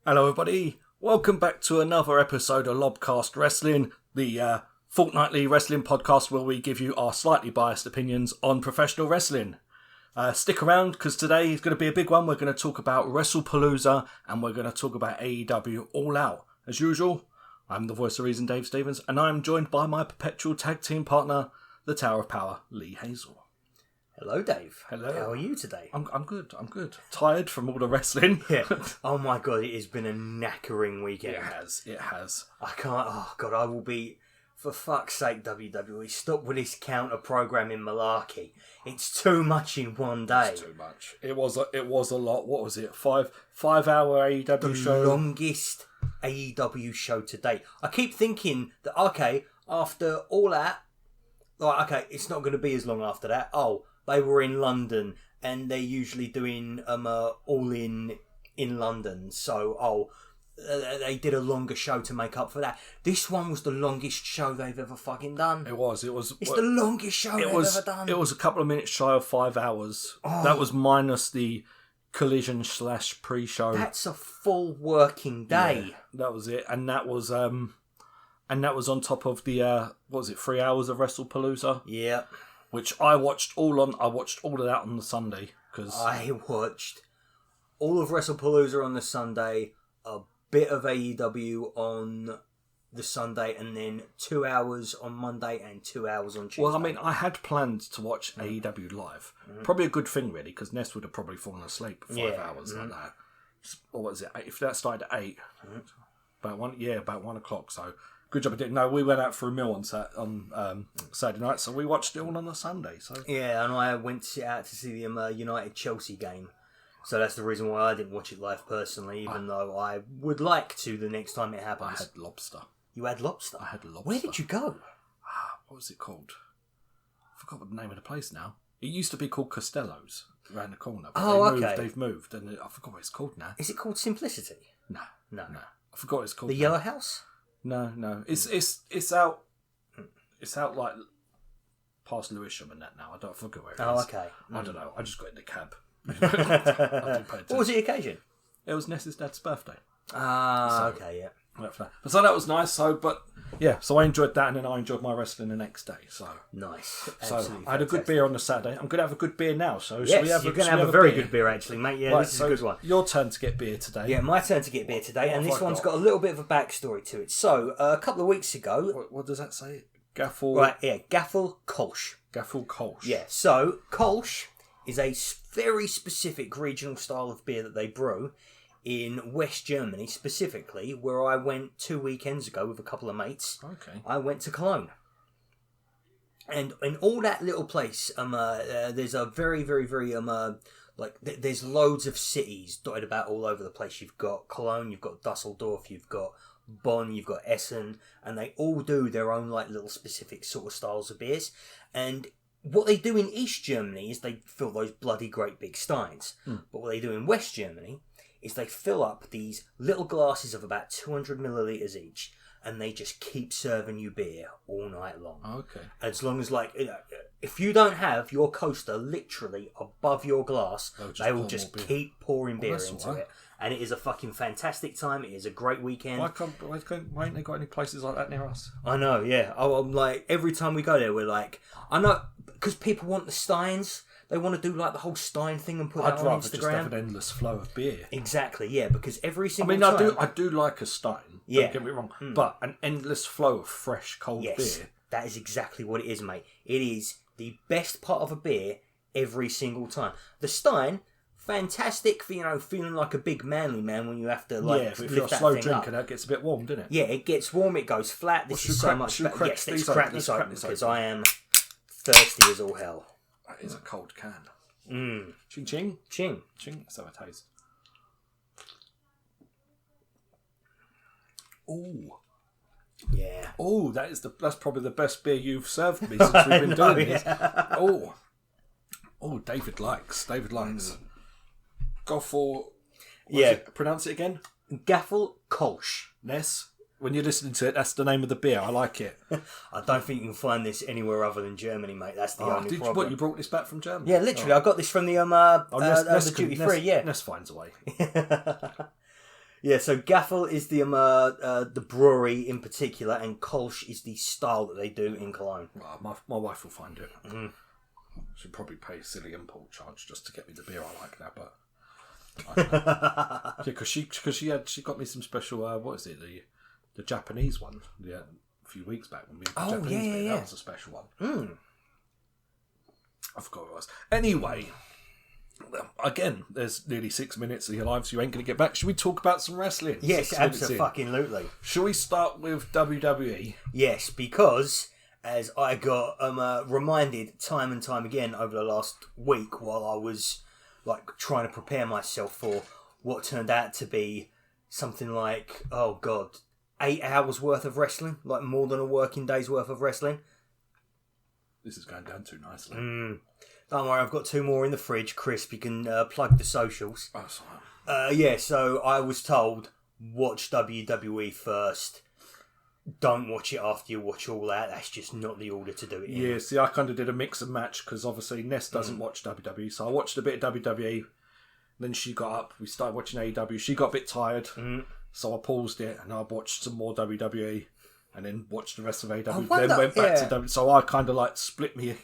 Hello everybody, welcome back to another episode of LOB Cast Wrestling, the fortnightly wrestling podcast where we give you our slightly biased opinions on professional wrestling. Stick around because today is going to be a big one. We're going to talk about Wrestlepalooza and we're going to talk about AEW All Out. As usual, I'm the voice of reason, Dave Stevens, and I'm joined by my perpetual tag team partner, the Tower of Power, Lee Hazel. Hello, Dave. Hello. How are you today? I'm good. Tired from all the wrestling. Yeah. Oh my god, it has been a knackering weekend. It has. I can't. Oh god, I will be. For fuck's sake, WWE, stop with this counter programming malarkey. It's too much in one day. It's too much. It was a lot. What was it? 5-hour AEW show. The longest AEW show to date. I keep thinking that okay, after all that, like okay, it's not going to be as long after that. Oh. They were in London, and they're usually doing all in London. So, they did a longer show to make up for that. This one was the longest show they've ever fucking done. It was. It's the longest show they've ever done. It was a couple of minutes shy of 5 hours. Oh. That was minus the collision / pre-show. That's a full working day. Yeah, that was it, and that was on top of the 3 hours of Wrestlepalooza. Yeah. Which I watched all of that on the Sunday. Cause I watched all of Wrestlepalooza on the Sunday, a bit of AEW on the Sunday, and then 2 hours on Monday and 2 hours on Tuesday. Well, I mean, I had planned to watch AEW live. Probably a good thing, really, because Ness would have probably fallen asleep for 5 hours like that. Or what was it? If that started at 8, about 1 o'clock, so... Good job I didn't. No, we went out for a meal on Saturday night, so we watched it all on the Sunday. So yeah, and I went out to see the United-Chelsea game. So that's the reason why I didn't watch it live personally, even though I would like to the next time it happens. I had lobster. You had lobster? I had lobster. Where did you go? What was it called? I forgot what the name of the place now. It used to be called Costello's, around the corner. But they've moved, and I forgot what it's called now. Is it called Simplicity? No. I forgot what it's called. The Yellow House? No. It's out. It's out like past Lewisham and that now. I don't forget where it is. Oh, okay. I don't know. I just got in the cab. What was the occasion? It was Ness's dad's birthday. Okay, yeah. So that was nice. So I enjoyed that, and then I enjoyed my wrestling the next day. So nice. So I had a good beer on the Saturday. I'm going to have a good beer now. So yes, you're going to have a very good beer, actually, mate. Yeah, right, this is a good one. Your turn to get beer today. Yeah, my turn to get beer today, and this one's got a little bit of a backstory to it. So a couple of weeks ago, what does that say? Gaffel. Right, yeah, Gaffel Kolsch. Gaffel Kolsch. Yeah. So Kolsch is a very specific regional style of beer that they brew in West Germany, specifically, where I went 2 weekends ago with a couple of mates. Okay. I went to Cologne. And in all that little place, there's a very, very, very, there's loads of cities dotted about all over the place. You've got Cologne, you've got Dusseldorf, you've got Bonn, you've got Essen, and they all do their own, little specific sort of styles of beers. And what they do in East Germany is they fill those bloody great big steins. But what they do in West Germany is they fill up these little glasses of about 200 millilitres each, and they just keep serving you beer all night long. Okay. As long as, if you don't have your coaster literally above your glass, they will just keep pouring beer into it. And it is a fucking fantastic time. It is a great weekend. Why ain't they got any places like that near us? I know, yeah. I'm every time we go there, we're I know, because people want the steins. They want to do the whole Stein thing and put that on Instagram. I'd rather just have an endless flow of beer. Exactly, yeah, because every single time... I do like a Stein, don't get me wrong, but an endless flow of fresh, cold beer. That is exactly what it is, mate. It is the best part of a beer every single time. The Stein, fantastic for, feeling like a big manly man when you have to, if you're a slow drinker, that gets a bit warm, doesn't it? Yeah, it gets warm, it goes flat. This is so much better. Yes, let's crack this open, because I am thirsty as all hell. That is a cold can. Ching ching. Ching. Ching. That's how it tastes. Ooh. Yeah. Oh, that's probably the best beer you've served me since we've been doing this. Oh, David likes. Go for... Pronounce it again. Gaffel Kolsch. Ness, when you're listening to it, that's the name of the beer. I like it. I don't think you can find this anywhere other than Germany, mate. That's the only problem. You brought this back from Germany? Yeah, literally. I got this from the duty free. Yeah, Ness finds a way. Yeah, so Gaffel is the brewery in particular, and Kolsch is the style that they do in Cologne. Well, my wife will find it. She'll probably pay a silly import charge just to get me the beer I like now, but yeah, because she got me some special what is it, the Japanese one, a few weeks back when we had the Japanese beer. That was a special one. I forgot what it was. Anyway, again, there's nearly 6 minutes of your life, so you ain't going to get back. Should we talk about some wrestling? Yes, absolutely. Shall we start with WWE? Yes, because as I got reminded time and time again over the last week while I was trying to prepare myself for what turned out to be something like, 8 hours worth of wrestling, like more than a working day's worth of wrestling. This is going down too nicely. Don't worry, I've got 2 more in the fridge. Chris, you can plug the socials. Oh, sorry. So I was told, watch WWE first. Don't watch it after you watch All Out. That's just not the order to do it in. Yeah, see, I kind of did a mix and match because obviously Ness doesn't watch WWE. So I watched a bit of WWE. Then she got up. We started watching AEW. She got a bit tired. So I paused it and I watched some more WWE. And then watched the rest of AEW. Then went back to WWE. So I kind of split me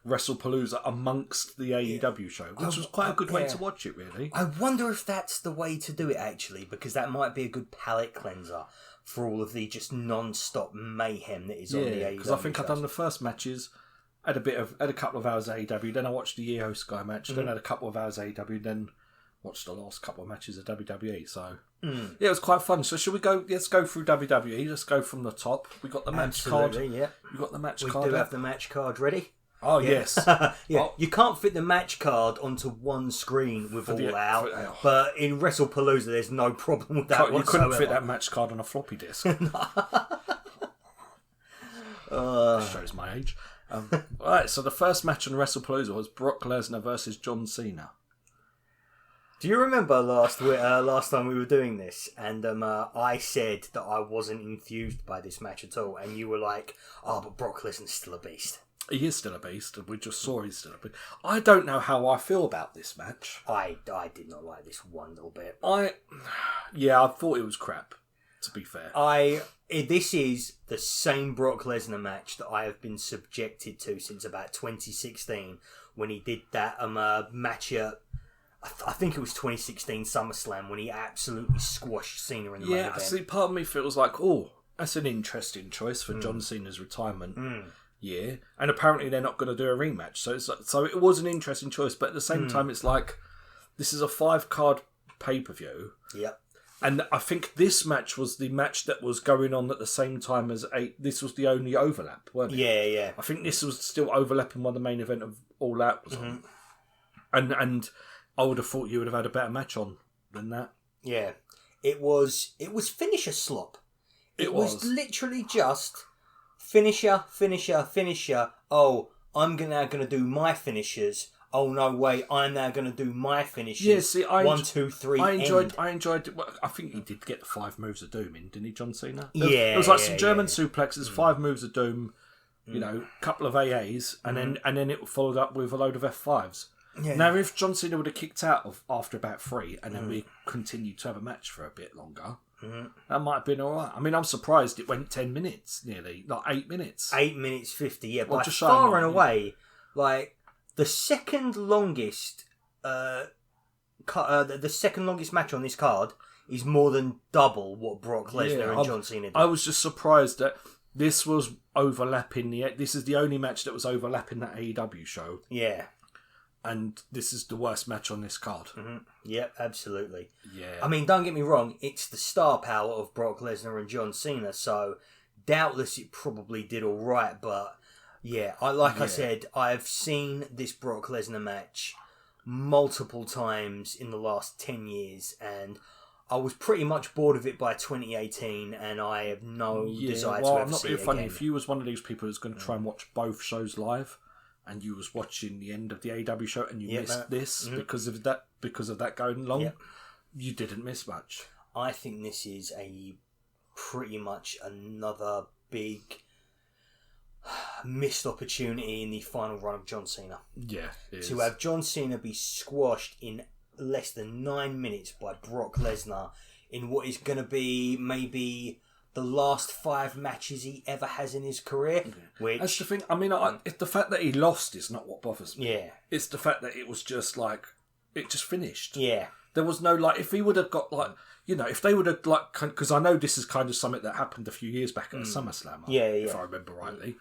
Wrestlepalooza amongst the AEW show, which was quite a good way to watch it, really. I wonder if that's the way to do it, actually, because that might be a good palate cleanser for all of the just non-stop mayhem that is on the AEW. Because I think I've done the first matches, had a couple of hours of AEW, then I watched the Io Sky match, then had a couple of hours of AEW, then watched the last couple of matches of WWE. So yeah, it was quite fun. So should we go? Let's go through WWE. Let's go from the top. We got the match card. Yeah, you got the match we card. We do have the match card ready. Oh yes, You can't fit the match card onto one screen with All Out, but in Wrestlepalooza, there's no problem with that. You couldn't fit that match card on a floppy disk. That shows my age. Alright, so the first match on Wrestlepalooza was Brock Lesnar versus John Cena. Do you remember last time we were doing this, and I said that I wasn't enthused by this match at all, and you were like, "Oh, but Brock Lesnar's still a beast." He is still a beast, and we just saw he's still a beast. I don't know how I feel about this match. I did not like this one little bit. I thought it was crap, to be fair. This is the same Brock Lesnar match that I have been subjected to since about 2016, when he did that match at, I think it was 2016 SummerSlam, when he absolutely squashed Cena in the main event. Yeah, see, part of me feels like, that's an interesting choice for John Cena's retirement. Yeah, and apparently they're not going to do a rematch, so it was an interesting choice. But at the same time, it's like, this is a 5-card pay-per-view. Yep. And I think this match was the match that was going on at the same time as this was the only overlap, weren't it? Yeah. I think this was still overlapping while the main event of All Out was on. And I would have thought you would have had a better match on than that. Yeah. It was finisher slop. It was literally just finisher. Oh, I'm now going to do my finishers. Oh no! Wait, I'm now going to do my finishes. Yeah, see, 1, 2, 3. I enjoyed. Well, I think he did get the 5 moves of doom in, didn't he, John Cena? It was like some German suplexes, 5 moves of doom, couple of AAs, and then it followed up with a load of F5s. Yeah. Now, if John Cena would have kicked out after about 3, and then we continued to have a match for a bit longer, that might have been all right. I mean, I'm surprised it went 10 minutes, nearly, like 8 minutes. 8 minutes 50. Yeah, by far and away, like. The second longest, the second longest match on this card is more than double what Brock Lesnar and John Cena did. I was just surprised that this was overlapping. This is the only match that was overlapping that AEW show. Yeah, and this is the worst match on this card. Yep, absolutely. Yeah, I mean, don't get me wrong; it's the star power of Brock Lesnar and John Cena, so doubtless it probably did all right, but. Yeah, I said, I've seen this Brock Lesnar match multiple times in the last 10 years, and I was pretty much bored of it by 2018, and I have no desire to ever see it again. If you was one of these people who's going to try and watch both shows live, and you was watching the end of the AEW show, and you missed this because of that going long, you didn't miss much. I think this is pretty much another big missed opportunity in the final run of John Cena. Yeah, it is. To have John Cena be squashed in less than 9 minutes by Brock Lesnar in what is going to be maybe the last 5 matches he ever has in his career. Which that's the thing. I mean, it's the fact that he lost is not what bothers me. Yeah. It's the fact that it was just like it just finished. Yeah. There was no like if he would have got like if they would have like because I know this is kind of something that happened a few years back at SummerSlam. If I remember rightly.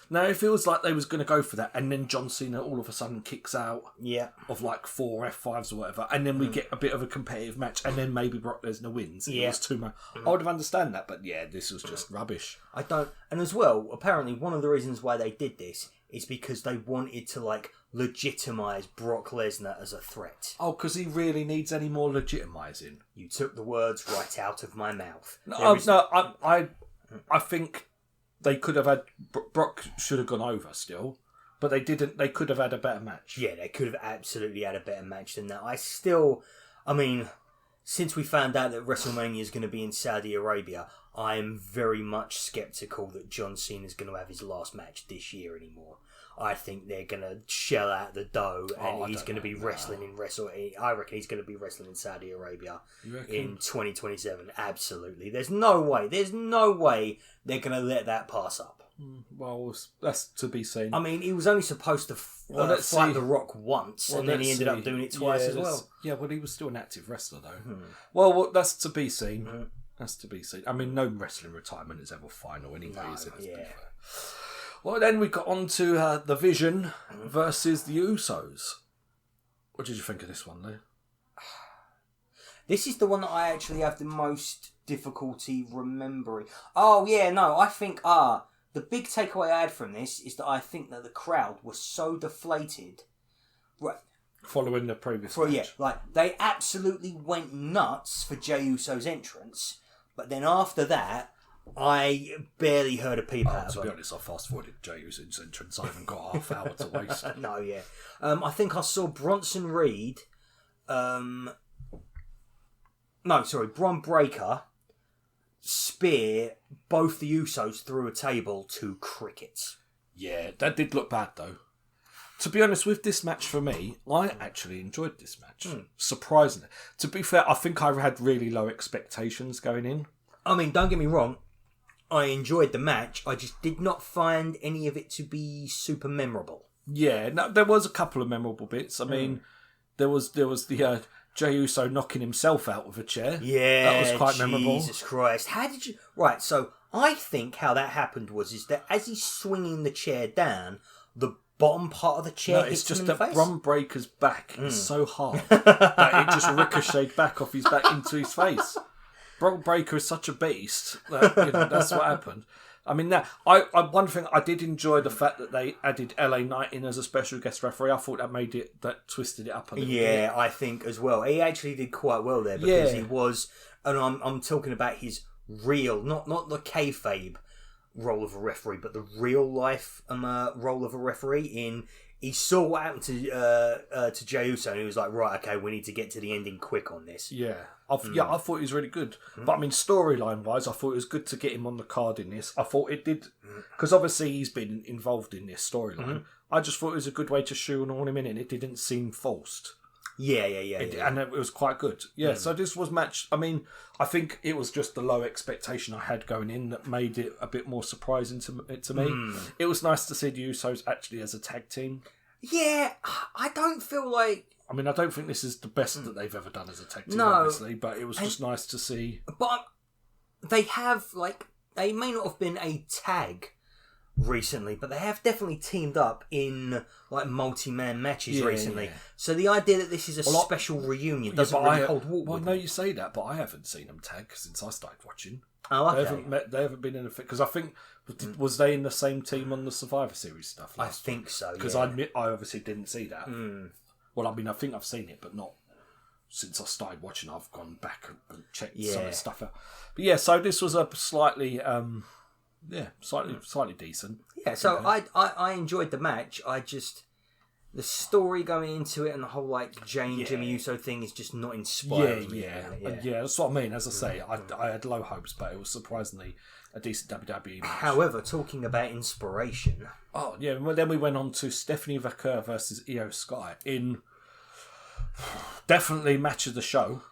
Now, it feels like they was going to go for that, and then John Cena all of a sudden kicks out of like 4 F5s or whatever, and then we get a bit of a competitive match, and then maybe Brock Lesnar wins. It was too much. I would have understand that, but this was just rubbish. I don't... And as well, apparently, one of the reasons why they did this is because they wanted to, like, legitimise Brock Lesnar as a threat. Oh, because he really needs any more legitimising. You took the words right out of my mouth. I think... They could have had... Brock should have gone over still, but they didn't. They could have had a better match. Yeah, they could have absolutely had a better match than that. I mean, since we found out that WrestleMania is going to be in Saudi Arabia, I am very much sceptical that John Cena is going to have his last match this year anymore. I think they're going to shell out the dough and he's going to be wrestling in Wrestle. I reckon he's going to be wrestling in Saudi Arabia in 2027. Absolutely. There's no way they're going to let that pass up. Well, that's to be seen. I mean, he was only supposed to fight The Rock once, and then he ended up doing it twice as well. Yeah, well, he was still an active wrestler, though. Well, that's to be seen. That's to be seen. I mean, no wrestling retirement is ever final anyway, is it? Well, then we got on to The Vision versus the Usos. What did you think of this one, Lou? This is the one that I actually have the most difficulty remembering. Oh, yeah, no, I think, the big takeaway I had from this is that I think that the crowd was so deflated. Right. Following the previous match. Yeah, like, they absolutely went nuts for Jey Uso's entrance, but then after that, I barely heard a peep out of it. To be honest, I fast-forwarded Jey Uso's entrance. I haven't got half hour to waste. No, yeah. I think I saw Bronson Reed... Bron Breakker spear both the Usos through a table to crickets. Yeah, that did look bad, though. To be honest, with this match for me, I actually enjoyed this match. Surprisingly. To be fair, I think I had really low expectations going in. I mean, don't get me wrong. I enjoyed the match. I just did not find any of it to be super memorable. Yeah, no, there was a couple of memorable bits. I mean, there was the Jey Uso knocking himself out with a chair. Yeah, that was quite memorable. Jesus Christ! How did you? Right, so I think how that happened is that as he's swinging the chair down, the bottom part of the chair hits him in the face. It's just that Bron Breakker's back is so hard that it just ricocheted back off his back into his face. Bron Breakker is such a beast that that's what happened. I mean, one thing I did enjoy the fact that they added LA Knight in as a special guest referee. I thought that twisted it up a little bit. Yeah, I think as well. He actually did quite well there because he was, and I'm talking about his real, not the kayfabe role of a referee, but the real life role of a referee. He saw what happened to Jey Uso, and he was like, right, okay, we need to get to the ending quick on this. Yeah. I thought he was really good. But I mean, storyline-wise, I thought it was good to get him on the card in this. I thought it did, because obviously he's been involved in this storyline. I just thought it was a good way to shoehorn him in, and it didn't seem forced. Yeah. And it was quite good. Yeah, so this was match. I mean, I think it was just the low expectation I had going in that made it a bit more surprising to me. It was nice to see the Usos actually as a tag team. Yeah, I don't feel like... I mean, I don't think this is the best that they've ever done as a tag team, obviously, but it was just nice to see. But they have, they may not have been a tag recently, but they have definitely teamed up in, multi-man matches recently. Yeah. So the idea that this is a special reunion doesn't really hold water. Well, no, you say that, but I haven't seen them tag since I started watching. Oh, okay. They haven't been in a... Because I think... Was they in the same team on the Survivor Series stuff? I think so, Because I admit I obviously didn't see that. Well, I mean, I think I've seen it, but not since I started watching. I've gone back and checked some of the stuff out. But yeah, so this was a slightly decent. Yeah, so I enjoyed the match. I just... The story going into it and the whole Jey and Jimmy Uso thing is just not inspiring. Yeah, that's what I mean. As I say, I had low hopes, but it was surprisingly a decent WWE match. However, talking about inspiration... Oh, yeah, well, then we went on to Stephanie Vaquer versus Io Sky in definitely match of the show.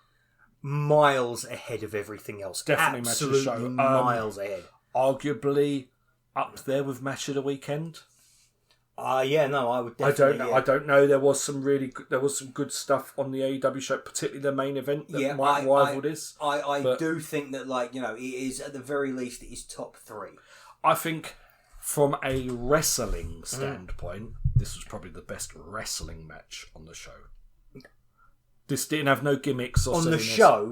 miles ahead of everything else. Definitely Absolutely match of the show. Miles ahead. Arguably up there with match of the weekend. Yeah, no, I would definitely... I don't know. There was some good stuff on the AEW show, particularly the main event that might rival this. I do think that, it is, at the very least, it is top 3. I think from a wrestling standpoint, this was probably the best wrestling match on the show. This didn't have no gimmicks or on silliness.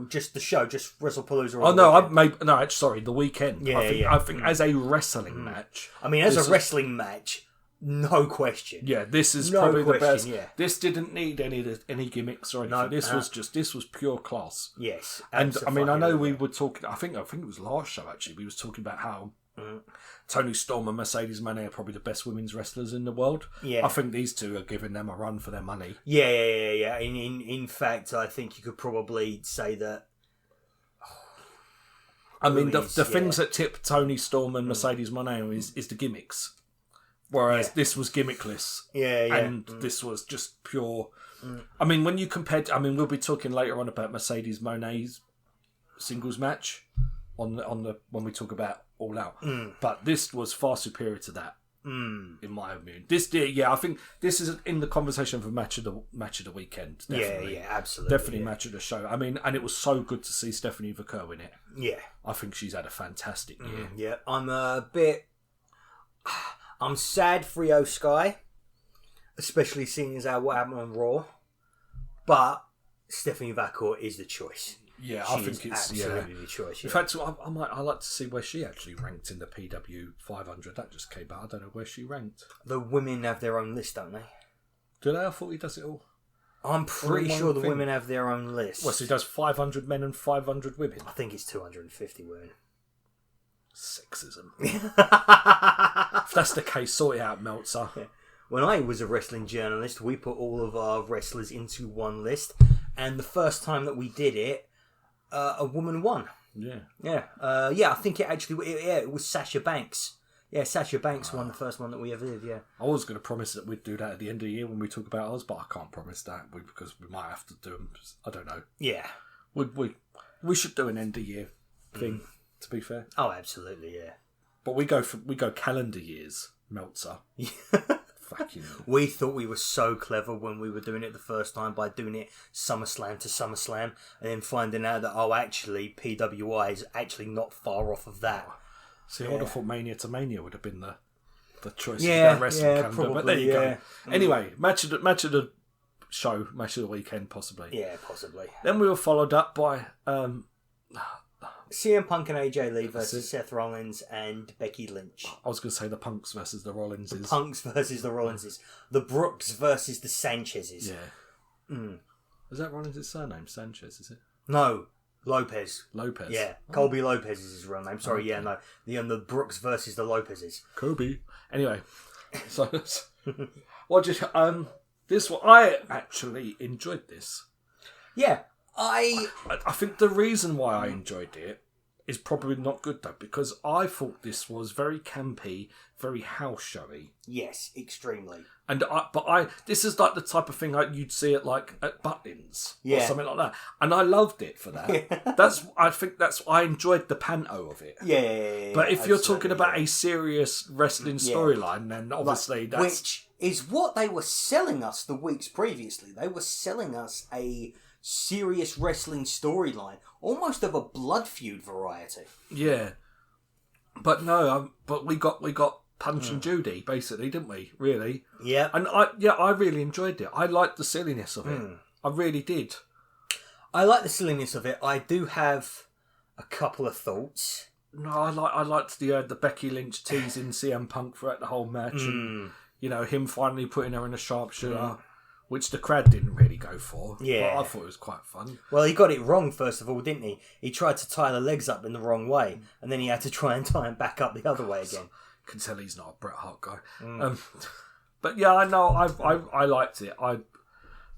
Just Wrestlepalooza. The weekend. Yeah, I think as a wrestling match. I mean, as a wrestling match, no question. Yeah, this is probably the best. Yeah. This didn't need any gimmicks or anything. This was pure class. Yes, and I mean, I know we were talking. I think it was last show actually. We was talking about how Toni Storm and Mercedes Moné are probably the best women's wrestlers in the world. Yeah, I think these two are giving them a run for their money. Yeah. In fact, I think you could probably say that. I mean, the things that tip Toni Storm and Mercedes Moné is the gimmicks. Whereas this was gimmickless. Yeah. And this was just pure... I mean, when you compared... I mean, we'll be talking later on about Mercedes Moné's singles match on the when we talk about All Out. But this was far superior to that, in my opinion. I think this is in the conversation for match of the weekend. Definitely. Yeah, absolutely. Definitely match of the show. I mean, and it was so good to see Stephanie Vaquer in it. Yeah. I think she's had a fantastic year. Yeah, I'm sad for Io Sky, especially seeing as what happened on Raw. But Stephanie Vaquer is the choice. Yeah, I think it's absolutely the choice. Yeah. In fact, I like to see where she actually ranked in the PW 500. That just came out. I don't know where she ranked. The women have their own list, don't they? Do they? I thought he does it all. I'm pretty sure the women have their own list. Well, so he does 500 men and 500 women. I think it's 250 women. Sexism. If that's the case, sort it out, Meltzer. Yeah. When I was a wrestling journalist, we put all of our wrestlers into one list, and the first time that we did it, a woman won. Yeah. I think it was Sasha Banks. Yeah, Sasha Banks won the first one that we ever did, yeah. I was going to promise that we'd do that at the end of the year when we talk about ours, but I can't promise that because we might have to do them. I don't know. Yeah. We should do an end of year thing, to be fair. Oh, absolutely, yeah. But we go calendar years, Meltzer. Fucking. We thought we were so clever when we were doing it the first time by doing it SummerSlam to SummerSlam and then finding out that, actually, PWI is actually not far off of that. See, I would have thought Mania to Mania would have been the choice of that wrestling calendar. Probably, but there you go. Anyway, match of the show, match of the weekend, possibly. Yeah, possibly. Then we were followed up by CM Punk and AJ Lee versus Seth Rollins and Becky Lynch. I was going to say the Punks versus the Rollinses. The Punks versus the Rollinses. The Brooks versus the Sanchezes. Yeah. Is that Rollins' surname? Sanchez, is it? No. Lopez. Yeah. Colby Lopez is his real name. Sorry, no. The Brooks versus the Lopezes. Kobe. Anyway. So, this one, I actually enjoyed this. Yeah. I think the reason why I enjoyed it is probably not good though, because I thought this was very campy, very house showy. Yes, extremely. And this is like the type of thing you'd see at Butlins or something like that, and I loved it for that. I enjoyed the panto of it. Yeah. But if you're talking about a serious wrestling storyline, then obviously which is what they were selling us the weeks previously. They were selling us a serious wrestling storyline, almost of a blood feud variety. Yeah, but no, but we got Punch and Judy basically, didn't we? Really? Yeah. And I really enjoyed it. I liked the silliness of it. I really did. I like the silliness of it. I do have a couple of thoughts. No, I liked the Becky Lynch teasing CM Punk throughout the whole match, and him finally putting her in a sharpshooter. Which the crowd didn't really go for. Yeah. But I thought it was quite fun. Well, he got it wrong, first of all, didn't he? He tried to tie the legs up in the wrong way, and then he had to try and tie them back up the other way again. You can tell he's not a Bret Hart guy. But yeah, I know, I liked it.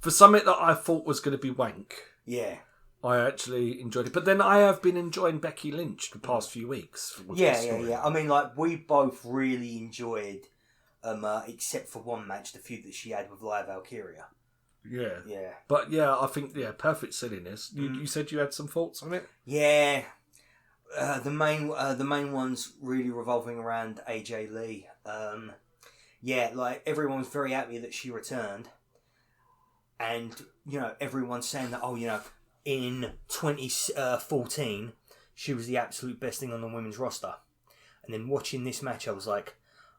For something that I thought was going to be wank, yeah, I actually enjoyed it. But then I have been enjoying Becky Lynch the past few weeks. Yeah. I mean, we both really enjoyed... except for one match, the feud that she had with Liv Valkyria. Yeah. Yeah. But yeah, I think, perfect silliness. You said you had some thoughts on it? Yeah. The main ones really revolving around AJ Lee. Like everyone's very happy that she returned. And, everyone's saying that, in 2014, she was the absolute best thing on the women's roster. And then watching this match, I was like,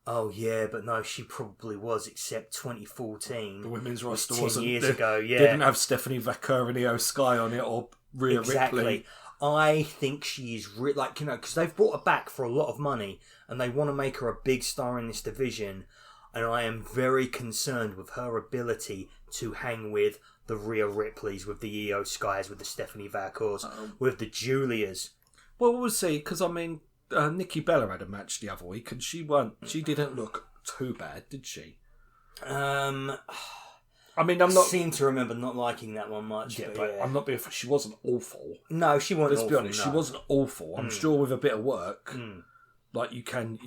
oh yeah, but no, she probably was, except 2014. The women's roster 10 wasn't... years ago, yeah. They didn't have Stephanie Vaquer and Io Sky on it, or Rhea Ripley. I think she's... because they've brought her back for a lot of money, and they want to make her a big star in this division. And I am very concerned with her ability to hang with the Rhea Ripleys, with the Io Skies, with the Stephanie Valcours, with the Julias. Well, we'll see, because, Nikki Bella had a match the other week, and she didn't look too bad, did she? I'm not... seem to remember not liking that one much. Yeah, but I'm not being... She wasn't awful. No, she wasn't awful. Let's be honest, she wasn't awful. I'm sure with a bit of work, you could...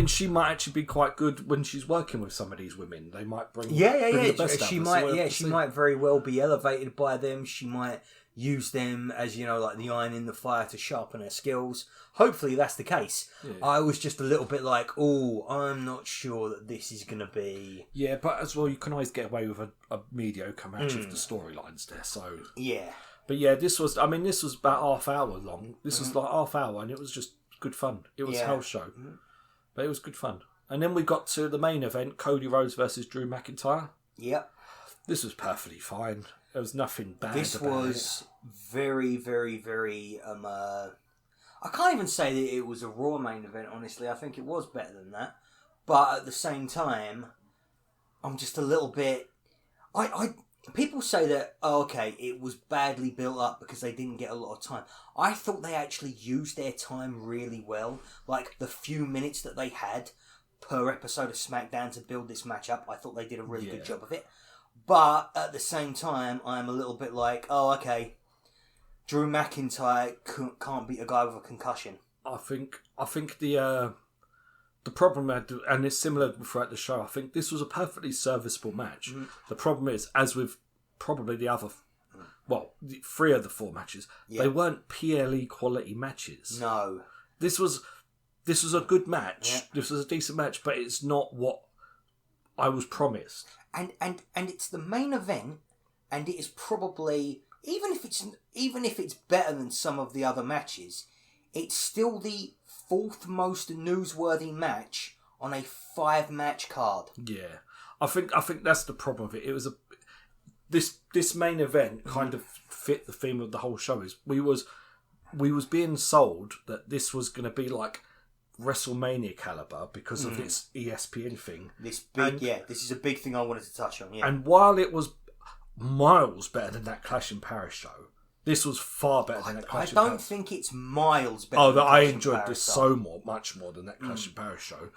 she might actually be quite good when she's working with some of these women. They might bring the best out of us. She might very well be elevated by them. She might use them as the iron in the fire to sharpen her skills. Hopefully that's the case. Yeah. I was just a little bit like, I'm not sure that this is going to be... Yeah, but as well, you can always get away with a mediocre match if the storyline's there. So yeah, but yeah, this was about half hour long. This was like half hour, and it was just good fun. It was a hell show, but it was good fun. And then we got to the main event: Cody Rhodes versus Drew McIntyre. Yep, this was perfectly fine. There was nothing bad. This was very, very, very. I can't even say that it was a Raw main event. Honestly, I think it was better than that. But at the same time, I'm just a little bit. People say that it was badly built up because they didn't get a lot of time. I thought they actually used their time really well. Like the few minutes that they had per episode of SmackDown to build this match up, I thought they did a really good job of it. But at the same time, I'm a little bit like, Drew McIntyre can't beat a guy with a concussion. I think the problem, and it's similar throughout the show, I think this was a perfectly serviceable match. The problem is, as with probably the other, three of the four matches, they weren't PLE quality matches. No. This was a good match. Yeah. This was a decent match, but it's not what I was promised. And it's the main event, and it is probably, even if it's better than some of the other matches, it's still the fourth most newsworthy match on a 5-match card. Yeah, I think that's the problem with it. It was this main event kind of fit the theme of the whole show. Is we was being sold that this was going to be like WrestleMania caliber because of its ESPN thing. This is a big thing I wanted to touch on. Yeah, and while it was miles better than that Clash in Paris show, this was far better than that Clash in Paris. I don't think it's miles better. I enjoyed this much more than that Clash in Paris show,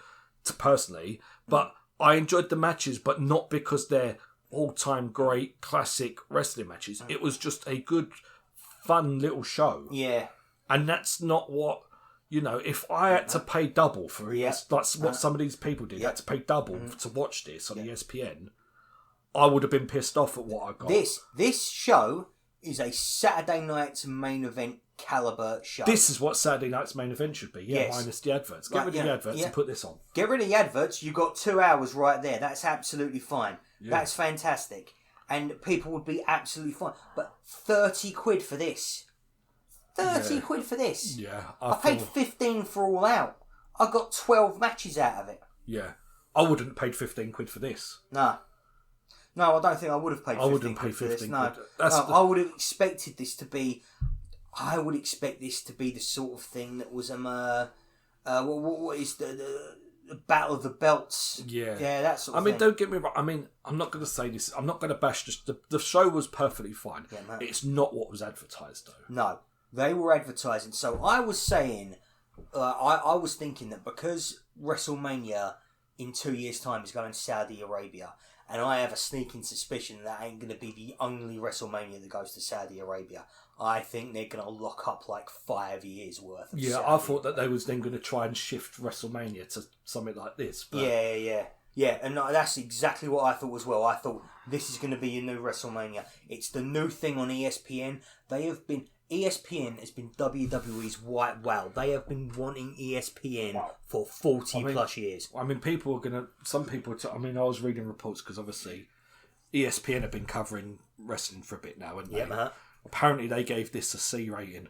personally. But I enjoyed the matches, but not because they're all-time great classic wrestling matches. It was just a good, fun little show. Yeah, and that's not what. If I had to pay double for it, like what some of these people did, had to pay double to watch this on ESPN, I would have been pissed off at what I got. This show is a Saturday night's main event caliber show. This is what Saturday night's main event should be, minus the adverts. Get rid of the adverts and put this on. Get rid of the adverts, you got 2 hours right there. That's absolutely fine. Yeah. That's fantastic. And people would be absolutely fine. But 30 quid for this. 30 quid for this. Yeah. I paid 15 for All Out. I got 12 matches out of it. Yeah. I wouldn't have paid 15 quid for this. No, I don't think I would have paid 15 quid for this. No, I would have expected this to be... I would expect this to be the sort of thing that was... what is the Battle of the Belts? Yeah. Yeah, that sort of thing. Don't get me wrong. I'm not going to say this. I'm not going to bash this. The show was perfectly fine. Yeah, no. It's not what was advertised, though. No. They were advertising. So I was saying, I was thinking that because WrestleMania in 2 years' time is going to Saudi Arabia, and I have a sneaking suspicion that ain't going to be the only WrestleMania that goes to Saudi Arabia. I think they're going to lock up like 5 years worth of Saudi I thought that they was then going to try and shift WrestleMania to something like this. But Yeah. Yeah, and that's exactly what I thought as well. I thought this is going to be your new WrestleMania. It's the new thing on ESPN. ESPN has been WWE's white wow. They have been wanting ESPN for 40 plus years. I mean, I was reading reports because obviously ESPN have been covering wrestling for a bit now, and apparently they gave this a C rating.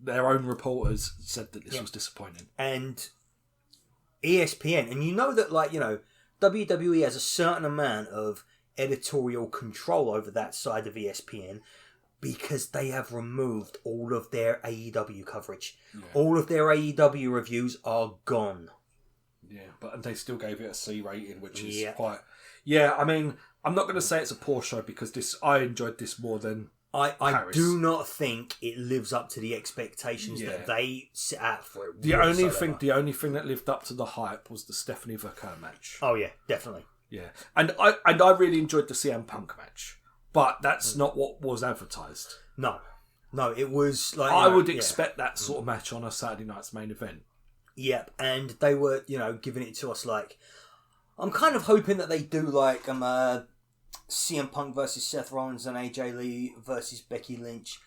Their own reporters said that this was disappointing. And ESPN, and you know that, like, you know, WWE has a certain amount of editorial control over that side of ESPN because they have removed all of their AEW coverage. Yeah. All of their AEW reviews are gone. Yeah, but they still gave it a C rating, which is quite... Yeah, I mean, I'm not going to say it's a poor show because I enjoyed this more than I do not think it lives up to the expectations that they set out for it. The only thing that lived up to the hype was the Stephanie Verker match. Oh yeah, definitely. Yeah, and I really enjoyed the CM Punk match, but that's not what was advertised. No, it was like I would expect that sort of match on a Saturday night's main event. Yep, and they were giving it to us like I'm kind of hoping that they do like CM Punk versus Seth Rollins and AJ Lee versus Becky Lynch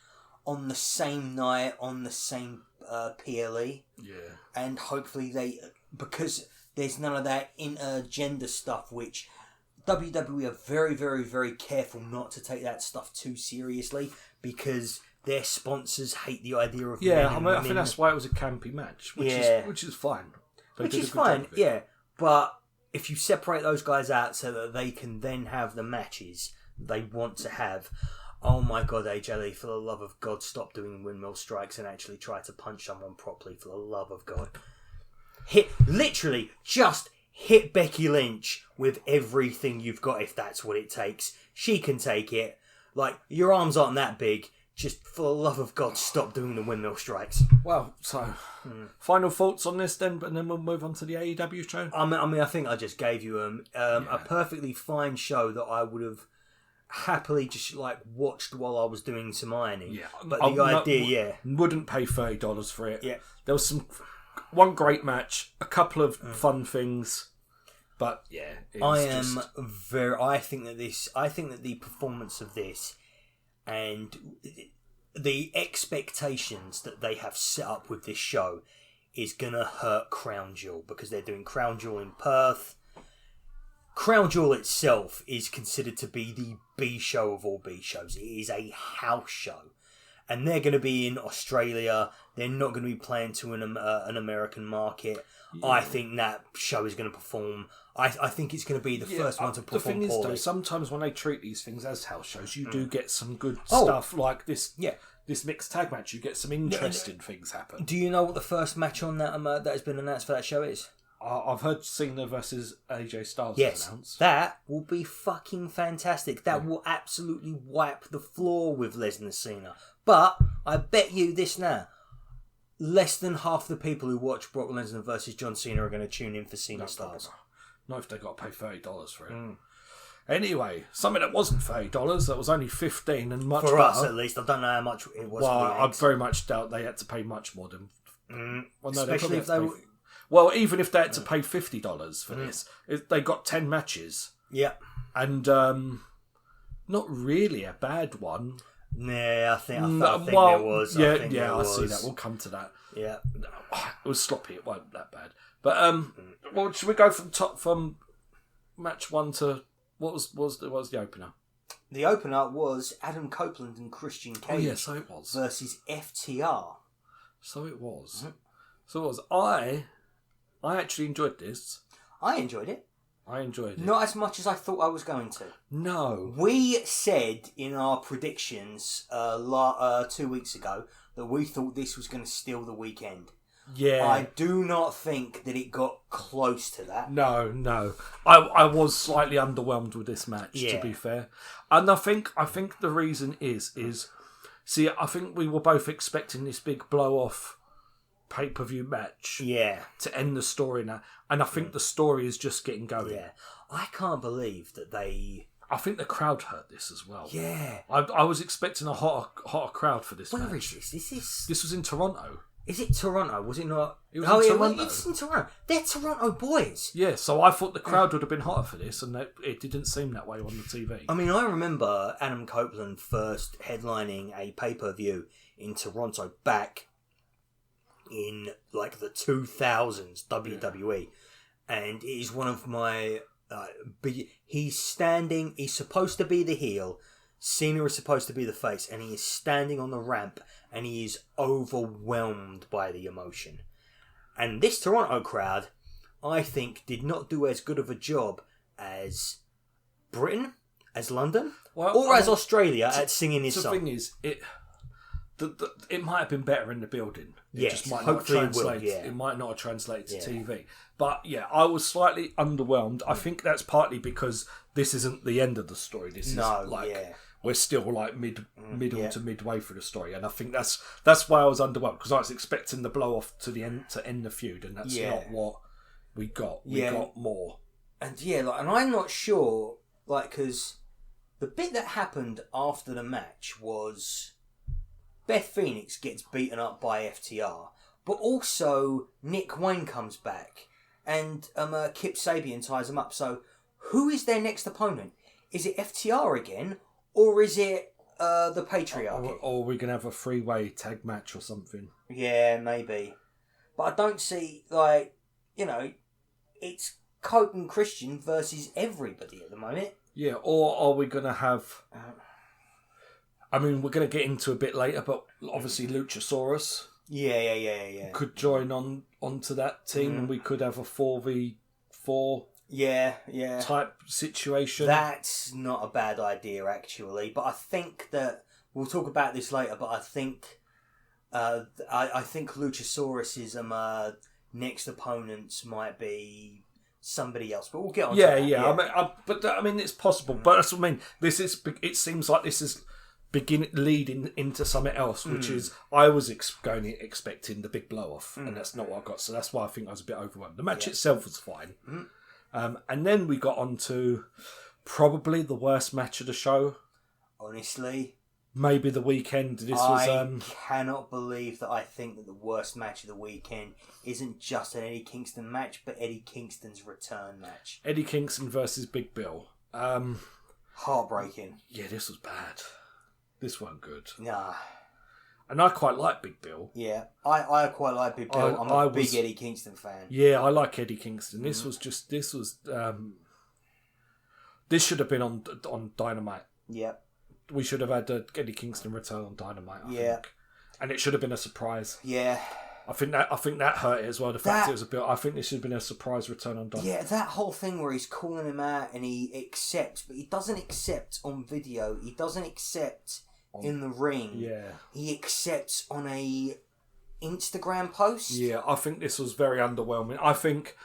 on the same night on the same PLE. Yeah. And hopefully because there's none of that intergender stuff, which WWE are very, very, very careful not to take that stuff too seriously because their sponsors hate the idea of men and women. I think that's why it was a campy match, which is fine. Which is fine, yeah. But if you separate those guys out so that they can then have the matches they want to have, oh my God, AJ Lee, for the love of God, stop doing windmill strikes and actually try to punch someone properly, for the love of God. Just hit Becky Lynch with everything you've got if that's what it takes. She can take it. Like, your arms aren't that big. Just, for the love of God, stop doing the windmill strikes. Well, so, final thoughts on this then, and then we'll move on to the AEW show? I mean, I think I just gave you a perfectly fine show that I would have happily just, like, watched while I was doing some ironing. Yeah. But wouldn't pay $30 for it. Yeah. There was one great match, a couple of fun things, but, yeah. I think that the performance of this and the expectations that they have set up with this show is going to hurt Crown Jewel because they're doing Crown Jewel in Perth. Crown Jewel itself is considered to be the B show of all B shows. It is a house show. And they're going to be in Australia. They're not going to be playing to an American market. Yeah. I think that show is going to perform. I think it's going to be the first one to perform poorly. The thing is, though, sometimes when they treat these things as house shows, you do get some good stuff like this. Yeah. This mixed tag match, you get some interesting things happen. Do you know what the first match on that that has been announced for that show is? I've heard Cena versus AJ Styles announced. That will be fucking fantastic. That will absolutely wipe the floor with Lesnar Cena. But I bet you this now, less than half the people who watch Brock Lesnar versus John Cena are going to tune in for Cena Styles. Not if they got to pay $30 for it. Anyway, something that wasn't $30, that was only $15 and much for better. Us, at least. I don't know how much it was. Well, I very much doubt they had to pay much more than. Well, no, especially if they were. Well, even if they had to pay $50 for this, they got 10 matches. Yeah. And not really a bad one. Yeah, I think there was. I see that. We'll come to that. Yeah. It was sloppy. It wasn't that bad. But, well, should we go from match one to... What was the opener? The opener was Adam Copeland and Christian Cage. Oh, yeah, so it was. Versus FTR. So it was. So it was. I actually enjoyed this. I enjoyed it. Not as much as I thought I was going to. No. We said in our predictions 2 weeks ago that we thought this was going to steal the weekend. Yeah. I do not think that it got close to that. No. I was slightly underwhelmed with this match, to be fair. And I think the reason is see, I think we were both expecting this big blow-off pay-per-view match to end the story now. And I think the story is just getting going. Yeah. I can't believe that they... I think the crowd heard this as well. Yeah. I was expecting a hotter crowd for this match. Where is this? This was in Toronto. Is it Toronto? Was it not? It was in Toronto. It's in Toronto. They're Toronto boys. Yeah, so I thought the crowd would have been hotter for this, and it didn't seem that way on the TV. I mean, I remember Adam Copeland first headlining a pay-per-view in Toronto back in like the 2000s WWE, and it is one of my he's standing. He's supposed to be the heel. Cena is supposed to be the face, and he is standing on the ramp, and he is overwhelmed by the emotion. And this Toronto crowd, I think, did not do as good of a job as Britain, as London, or as Australia at singing his song. The thing is, it might have been better in the building. It just might not translate. It might not have translated to TV. But yeah, I was slightly underwhelmed. I think that's partly because this isn't the end of the story. This is we're still like middle to midway through the story, and I think that's why I was underwhelmed, because I was expecting the blow off to the end to end the feud, and that's not what we got. We got more, and and I'm not sure, because the bit that happened after the match was Beth Phoenix gets beaten up by FTR, but also Nick Wayne comes back, and Kip Sabian ties him up. So who is their next opponent? Is it FTR again? Or is it the Patriarchy? Or we're going to have a three-way tag match or something. Yeah, maybe. But I don't see, it's Cope and Christian versus everybody at the moment. Yeah, or are we going to have... I mean, we're going to get into a bit later, but obviously Luchasaurus... Yeah. Could join onto that team, and we could have a 4v4... Yeah. type situation. That's not a bad idea, actually. But I think that we'll talk about this later. But I think, I think Luchasaurus's next opponents might be somebody else. But we'll get on. to that. Yeah. I mean, it's possible. But that's what I mean. It seems like this is leading into something else, which is I was expecting the big blow off, and that's not what I got. So that's why I think I was a bit overwhelmed. The match itself was fine. And then we got on to probably the worst match of the show. Honestly. Maybe the weekend. I cannot believe that I think that the worst match of the weekend isn't just an Eddie Kingston match, but Eddie Kingston's return match. Eddie Kingston versus Big Bill. Heartbreaking. Yeah, this was bad. This wasn't good. Nah. And I quite like Big Bill. Yeah, I quite like Big Bill. I'm a big Eddie Kingston fan. Yeah, I like Eddie Kingston. This should have been on Dynamite. Yeah. We should have had Eddie Kingston return on Dynamite, I think. And it should have been a surprise. Yeah. I think that hurt it as well. The fact it was a bit. I think this should have been a surprise return on Dynamite. Yeah, that whole thing where he's calling him out and he accepts, but he doesn't accept on video. He doesn't accept in the ring. Yeah. He accepts on a Instagram post. Yeah, I think this was very underwhelming. I think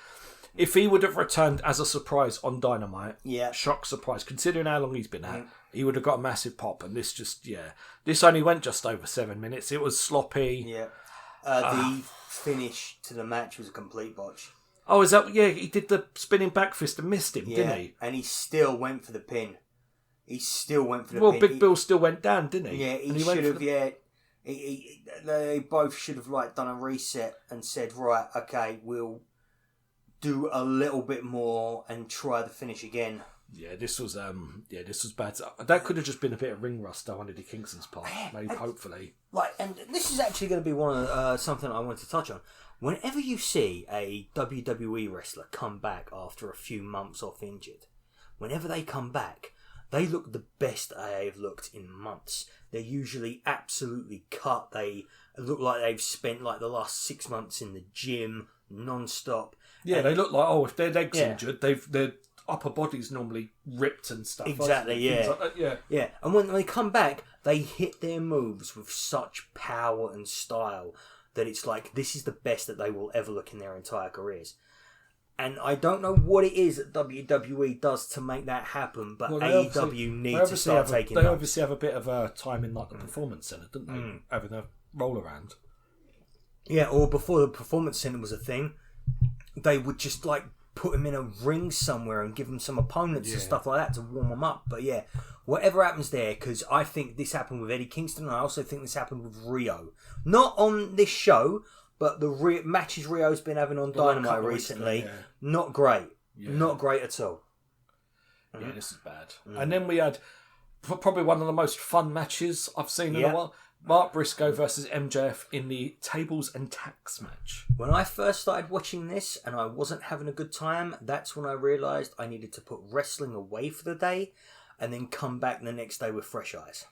if he would have returned as a surprise on Dynamite, shock surprise, considering how long he's been at, he would have got a massive pop. And this this only went just over 7 minutes. It was sloppy. Yeah. The finish to the match was a complete botch. Oh, is that... Yeah, he did the spinning back fist and missed him, didn't he? And he still went for the pin. Pin. Well, Big Bill still went down, didn't he? Yeah, he should have, they both should have, done a reset and said, right, okay, we'll do a little bit more and try the finish again. Yeah, this was bad. That could have just been a bit of ring rust on Eddie Kingston's part, maybe, hopefully. And this is actually going to be one of something I want to touch on. Whenever you see a WWE wrestler come back after a few months off injured, whenever they come back, they look the best they've looked in months. They're usually absolutely cut. They look like they've spent the last 6 months in the gym non-stop. Yeah, they look like, if their leg's injured, their upper body's normally ripped and stuff. Exactly, yeah. Like that, yeah. And when they come back, they hit their moves with such power and style that it's like, this is the best that they will ever look in their entire careers. And I don't know what it is that WWE does to make that happen, but AEW needs to start taking They obviously have a bit of time in the Performance Centre, don't they? Having a roll around. Yeah, or before the Performance Centre was a thing, they would just put him in a ring somewhere and give him some opponents and stuff like that to warm him up. But yeah, whatever happens there, because I think this happened with Eddie Kingston, and I also think this happened with Rio. Not on this show, but the matches Rio's been having on Dynamite recently, not great. Yeah. Not great at all. Yeah, this is bad. And then we had probably one of the most fun matches I've seen in a while. Mark Briscoe versus MJF in the tables and tacks match. When I first started watching this and I wasn't having a good time, that's when I realised I needed to put wrestling away for the day and then come back the next day with fresh eyes.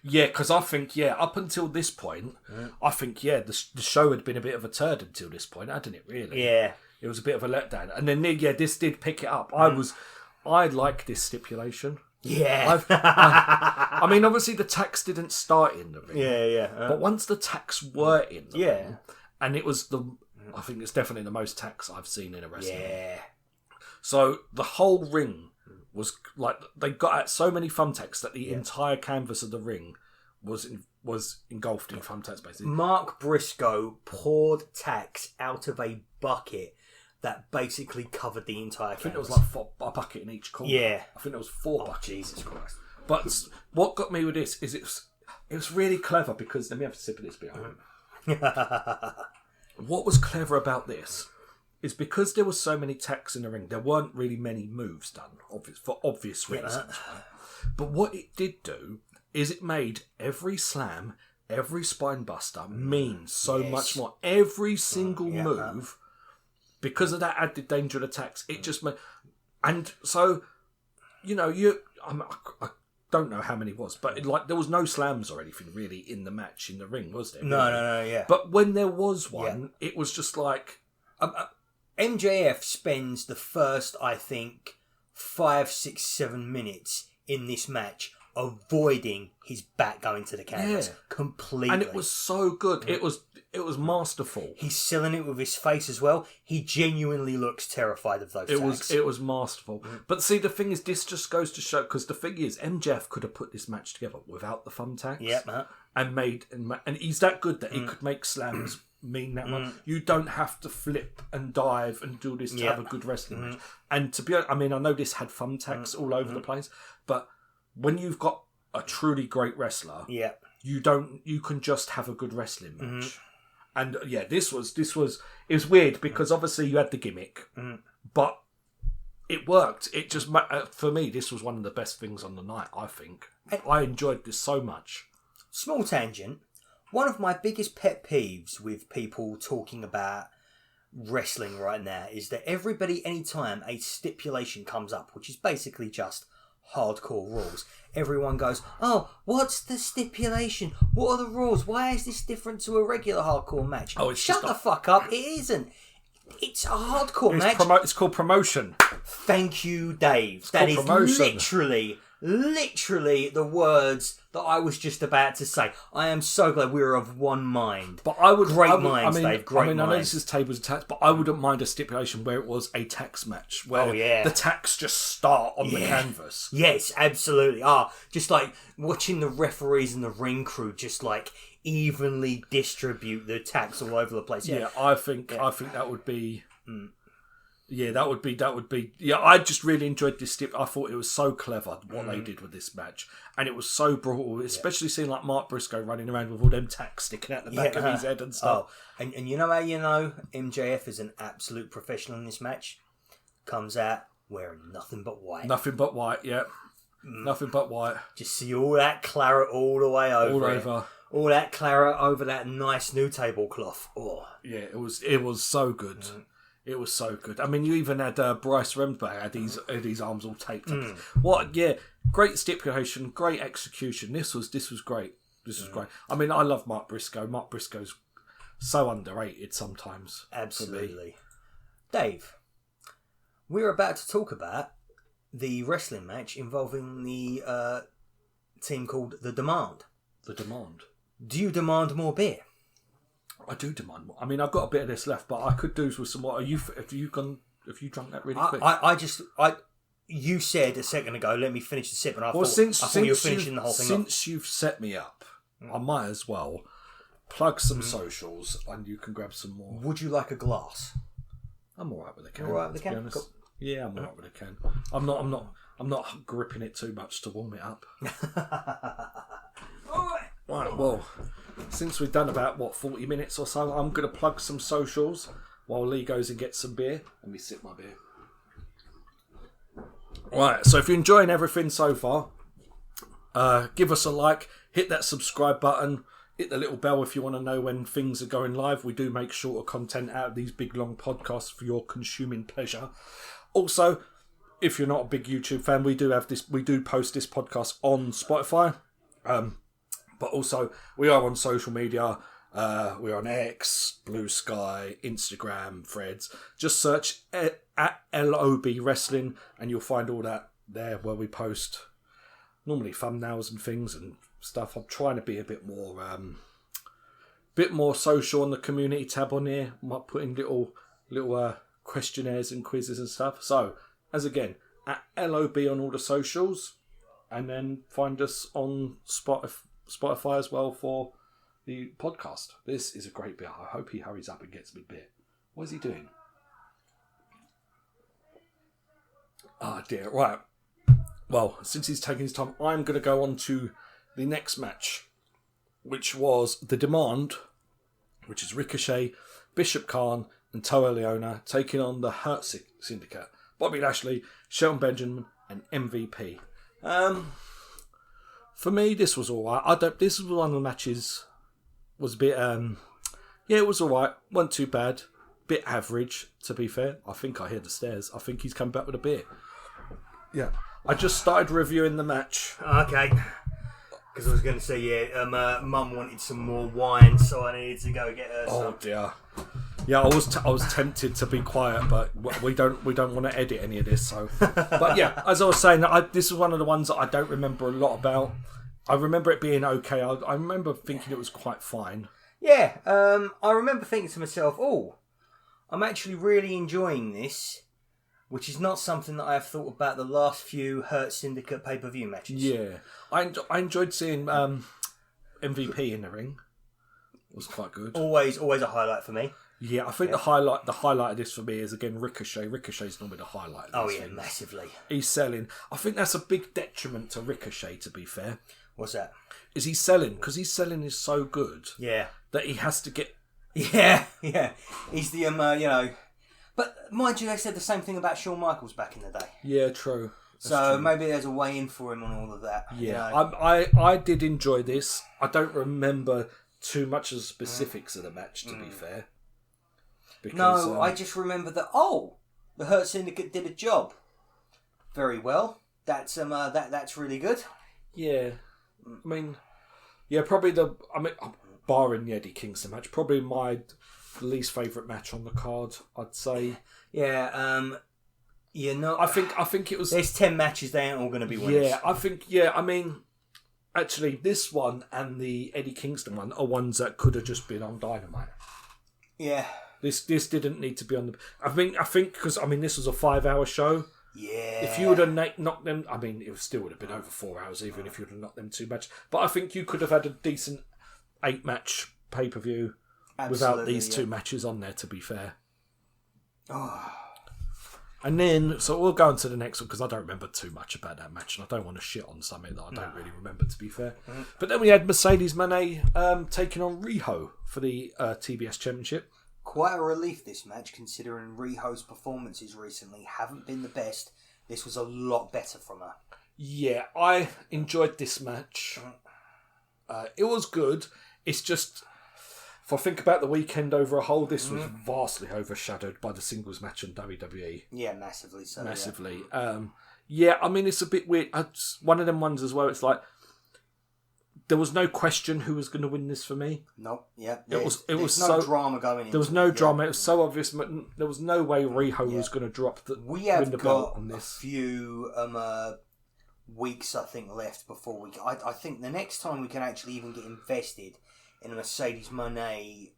Yeah, because I think, up until this point, I think, the show had been a bit of a turd until this point, hadn't it, really? Yeah. It was a bit of a letdown. And then, this did pick it up. I like this stipulation. Yeah. I mean, obviously the tax didn't start in the ring. Yeah. But once the tax were in the ring, and it was I think it's definitely the most tax I've seen in a wrestling ring. Yeah. So the whole ring was like, they got at so many thumbtacks that the entire canvas of the ring was engulfed in thumbtacks, basically. Mark Briscoe poured tacks out of a bucket that basically covered the entire canvas. I think it was like a bucket in each corner. Yeah. I think it was 4 buckets. Jesus Christ. But what got me with this is it was really clever, because let me have a sip of this behind. What was clever about this is because there were so many tacks in the ring, there weren't really many moves done, for obvious reasons. Right? But what it did do is it made every slam, every spine buster mean so much more. Every single move, because of that added danger of attacks, it just made... And so, I don't know how many it was, but there was no slams or anything really in the match, in the ring, was there? No, yeah. But when there was one, it was just like... MJF spends the first, I think, 5, 6, 7 minutes in this match avoiding his back going to the canvas completely. And it was so good. It was masterful. He's selling it with his face as well. He genuinely looks terrified of those tacks. It was masterful. But see, the thing is, this just goes to show, because the thing is, MJF could have put this match together without the thumbtacks. Yeah, and he's that good that he could make slams mean that much. You don't have to flip and dive and do this to have a good wrestling match. And to be honest, I mean, I know this had thumbtacks all over the place, but when you've got a truly great wrestler, you can just have a good wrestling match. And it was weird, because obviously you had the gimmick, but it worked. It just, for me, this was one of the best things on the night, I think. I enjoyed this so much. Small tangent. One of my biggest pet peeves with people talking about wrestling right now is that everybody, anytime a stipulation comes up, which is basically just hardcore rules, everyone goes, "Oh, what's the stipulation? What are the rules? Why is this different to a regular hardcore match?" Shut the fuck up! It isn't. It's a hardcore match. It's called promotion. Thank you, Dave. That is literally the words that I was just about to say. I am so glad we were of one mind. But I know minds. this is tables and tax, but I wouldn't mind a stipulation where it was a tax match, where the tax just start on the canvas. Yes, absolutely. Just like watching the referees and the ring crew just like evenly distribute the tax all over the place. I think that would be. That would be. Yeah, I just really enjoyed this. I thought it was so clever what they did with this match, and it was so brutal, especially seeing like Mark Briscoe running around with all them tacks sticking out the back of his head and stuff. And you know how you know MJF is an absolute professional in this match? Comes out wearing nothing but white. Nothing but white. Yeah, nothing but white. Just see all that claret all the way over. All that claret over that nice new tablecloth. Oh, yeah, it was so good. It was so good. I mean, you even had Bryce Remsburg had his arms all taped up. Great stipulation, great execution. This was great. This was great. I mean, I love Mark Briscoe. Mark Briscoe's so underrated sometimes. Absolutely. Dave, we're about to talk about the wrestling match involving the team called The Demand. The Demand. Do you demand more beer? I do demand more. I mean, I've got a bit of this left, but I could do with some more. Have you drunk that really quick? You said a second ago, let me finish the sip, and I thought you were finishing the whole thing Since you've set me up, I might as well plug some socials, and you can grab some more. Would you like a glass? I'm all right with a can. All right with a to be can? honest. Cool. Yeah, I'm all right with a can. I'm not gripping it too much to warm it up. Right, well, since we've done about 40 minutes or so, I'm going to plug some socials while Lee goes and gets some beer. Let me sip my beer. Right, so if you're enjoying everything so far, give us a like, hit that subscribe button, hit the little bell if you want to know when things are going live. We do make shorter content out of these big long podcasts for your consuming pleasure. Also, if you're not a big YouTube fan, we do post this podcast on Spotify. But also, we are on social media. We're on X, Blue Sky, Instagram, Threads. Just search at LOB Wrestling and you'll find all that there where we post normally thumbnails and things and stuff. I'm trying to be a bit more social on the community tab on here. Might put in little questionnaires and quizzes and stuff. So, as again, at LOB on all the socials, and then find us on Spotify as well for the podcast. This is a great beer. I hope he hurries up and gets me beer. What is he doing? Ah, dear. Right. Well, since he's taking his time, I'm going to go on to the next match, which was The Demand, which is Ricochet, Bishop Khan, and Toa Leona taking on the Hurt Syndicate, Bobby Lashley, Shelton Benjamin, and MVP. For me, this was all right. This was one of the matches. Was a bit, it was all right. Wasn't too bad. Bit average, to be fair. I think I hear the stairs. I think he's come back with a beer. Yeah. I just started reviewing the match. Okay. Because I was going to say, Mum wanted some more wine, so I needed to go get her some. Oh dear. Yeah, I was tempted to be quiet, but we don't want to edit any of this. So, but yeah, as I was saying, this is one of the ones that I don't remember a lot about. I remember it being okay. I remember thinking it was quite fine. Yeah, I remember thinking to myself, "Oh, I'm actually really enjoying this," which is not something that I have thought about the last few Hurt Syndicate pay-per-view matches. Yeah, I enjoyed seeing MVP in the ring. It was quite good. Always a highlight for me. Yeah, I think the highlight of this for me is again Ricochet. Ricochet's normally the highlight of this thing. Massively. He's selling. I think that's a big detriment to Ricochet, to be fair. What's that? Is he selling? Because his selling is so good. Yeah. That he has to get. Yeah. He's the But mind you, they said the same thing about Shawn Michaels back in the day. Yeah, true. So maybe there's a way in for him on all of that. Yeah, you know? I did enjoy this. I don't remember too much of the specifics of the match, to be fair. Because, no, I just remember that. The Hurt Syndicate did a job very well. That's that's really good. Yeah, I mean, probably barring the Eddie Kingston match, probably my least favourite match on the card, I'd say. Yeah, I think it was. There's 10 matches. They ain't all going to be winners. Yeah, I think. Yeah, I mean, actually, this one and the Eddie Kingston one are ones that could have just been on Dynamite. Yeah. This didn't need to be on the. I think because this was a 5-hour show. Yeah. If you would have knocked them, it still would have been over 4 hours, even if you'd have knocked them too much. But I think you could have had a decent 8-match pay-per-view without these 2 matches on there. To be fair. Oh. And then, so we'll go on to the next one because I don't remember too much about that match, and I don't want to shit on something that I don't really remember. To be fair, but then we had Mercedes Moné taking on Riho for the TBS Championship. Quite a relief, this match, considering Riho's performances recently haven't been the best. This was a lot better from her. Yeah, I enjoyed this match. It was good. It's just, if I think about the weekend over a whole, this was vastly overshadowed by the singles match on WWE. Yeah, massively so. Massively. Yeah, it's a bit weird. It's one of them ones as well. It's like, there was no question who was going to win this for me. Nope. Yeah. It was no so drama going into There was no drama. It was so obvious. There was no way Riho was going to drop We have win the got belt on this. a few weeks, I think, left before I think the next time we can actually even get invested in a Mercedes Moné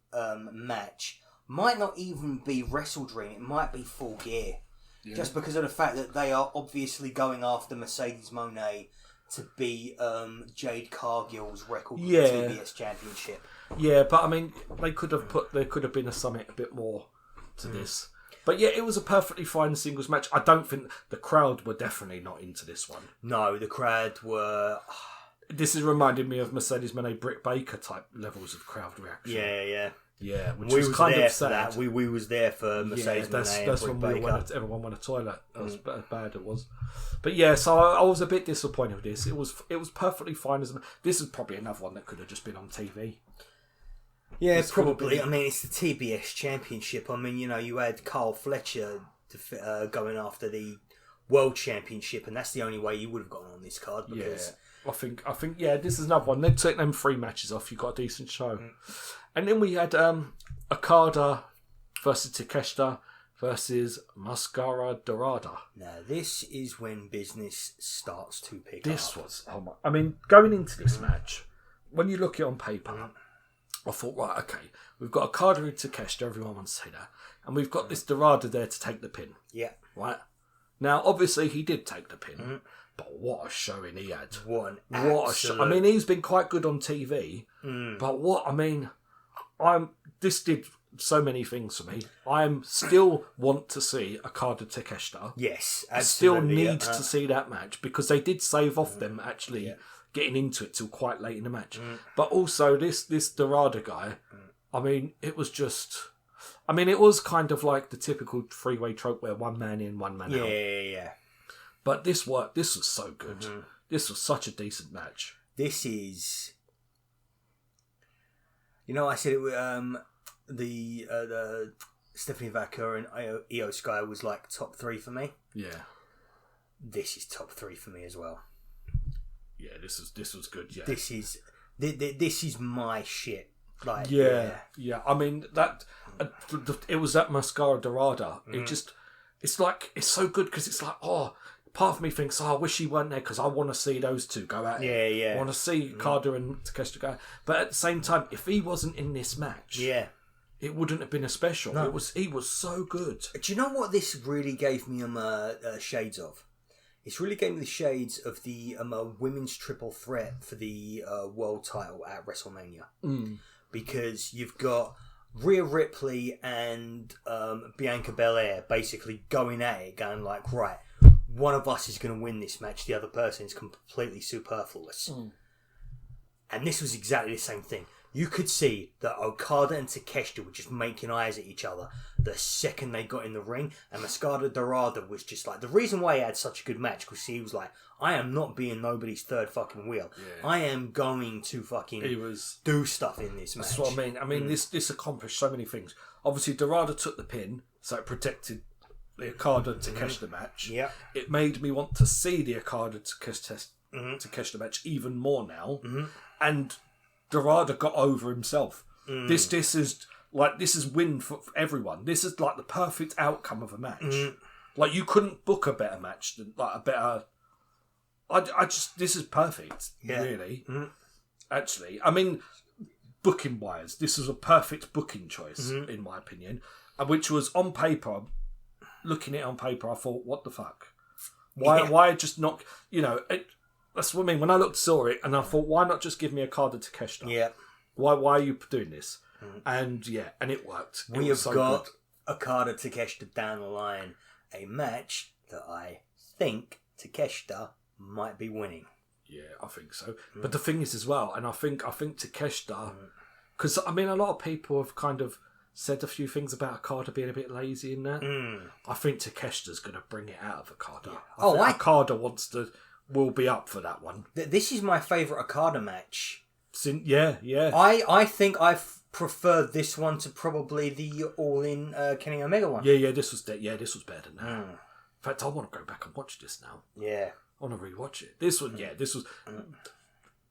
match might not even be Wrestle Dream. It might be Full Gear, just because of the fact that they are obviously going after Mercedes Moné to be Jade Cargill's record for the TBS Championship. Yeah, but there could have been a summit a bit more to this. But yeah, it was a perfectly fine singles match. I don't think the crowd were definitely not into this one. No, the crowd were. This is reminding me of Mercedes Moné, Britt Baker type levels of crowd reaction. Yeah. Yeah, which was kind of sad. For that. We was there for Mercedes Moné. That's when everyone went to the toilet. That was bad. It was. But yeah, so I was a bit disappointed with this. It was perfectly fine. This is probably another one that could have just been on TV. Yeah, probably. I mean, it's the TBS Championship. I mean, you had Carl Fletcher going after the World Championship, and that's the only way you would have gotten on this card. Because I think this is another one. They took them 3 matches off. You got a decent show, and then we had Okada versus Takeshita versus Mascara Dorada. Now, this is when business starts to pick up. This was, I mean, going into this match, when you look it on paper. I thought, right, okay, we've got Okada and Takeshita, everyone wants to say that. And we've got this Dorada there to take the pin. Yeah. Right? Now, obviously, he did take the pin, but what a showing he had. What a show. I mean, he's been quite good on TV, but this did so many things for me. I still want to see Okada Takeshita. Yes, absolutely. I still need to see that match because they did save off them actually getting into it till quite late in the match. But also this Dorada guy, I mean, it was kind of like the typical 3-way trope where one man in, one man out. Yeah. But this worked. This was so good. This was such a decent match. This is, I said it was the Stephanie Vaca and Io Sky was like top 3 for me. Yeah. This is top 3 for me as well. Yeah, this was good. Yeah, this is my shit. Like, yeah. I mean that it was that Mascara Dorada. It's like it's so good because it's like part of me thinks I wish he weren't there because I want to see those two go at it. Yeah. I want to see Okada and Takeshita go. But at the same time, if he wasn't in this match, it wouldn't have been a special. No. He was so good. Do you know what this really gave me shades of? It's really gave me the shades of the women's triple threat for the world title at WrestleMania. Because you've got Rhea Ripley and Bianca Belair basically going at it, going like, right, one of us is going to win this match, the other person is completely superfluous. And this was exactly the same thing. You could see that Okada and Takeshita were just making eyes at each other the second they got in the ring, and Mascara Dorada was just like, the reason why he had such a good match because he was like, I am not being nobody's third fucking wheel. I am going to fucking do stuff in this match. That's what I mean. I mean, this accomplished so many things. Obviously, Dorada took the pin, so it protected the Okada Takeshita match. Yeah, it made me want to see the Okada Takeshita match even more now, and Dorada got over himself. This is win for everyone. This is like the perfect outcome of a match. Like you couldn't book a better match than like a better. This is perfect. Really. Actually, I mean, booking wise, this was a perfect booking choice in my opinion, which was on paper. Looking at it on paper, I thought, what the fuck? Why just not? That's what I mean. When I saw it, and I thought, why not just give me a card of Takeshita? Yeah. Why are you doing this? And it worked. We have got a card of Takeshita down the line, a match that I think Takeshita might be winning. Yeah, I think so. But the thing is as well, and I think Takeshita, because I mean, a lot of people have kind of said a few things about Okada being a bit lazy in that. I think Takeshita's going to bring it out of Okada. Yeah. Okada will be up for that one. This is my favourite Okada match. Yeah. I think I've preferred this one to probably the All-In Kenny Omega one. Yeah, this was better than that. In fact, I want to go back and watch this now. Yeah. I want to rewatch it. This was.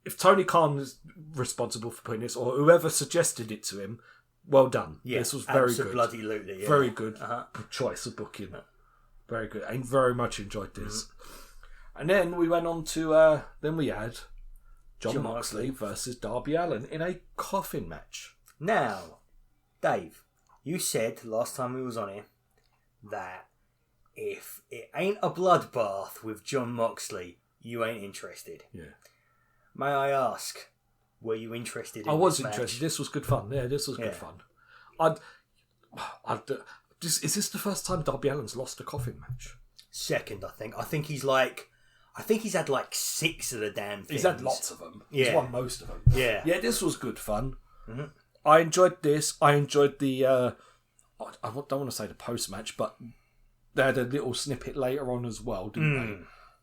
If Tony Khan is responsible for putting this, or whoever suggested it to him, well done. Yeah, this was very good. Absolutely, yeah. Very good choice of booking. Very good. I very much enjoyed this. And then we went on to, then we had Jon Moxley versus Darby Allin in a coffin match. Now, Dave, you said last time we was on here that if it ain't a bloodbath with Jon Moxley, you ain't interested. Yeah. May I ask, were you interested in I was this interested. match? This was good fun. Yeah, this was good fun. Is this the first time Darby Allin's lost a coffin match? Second, I think. I think he's had like 6 of the damn things. He's had lots of them. Yeah. He's won most of them. Yeah. Yeah, this was good fun. Mm-hmm. I enjoyed this. I enjoyed the... I don't want to say the post-match, but they had a little snippet later on as well, didn't they?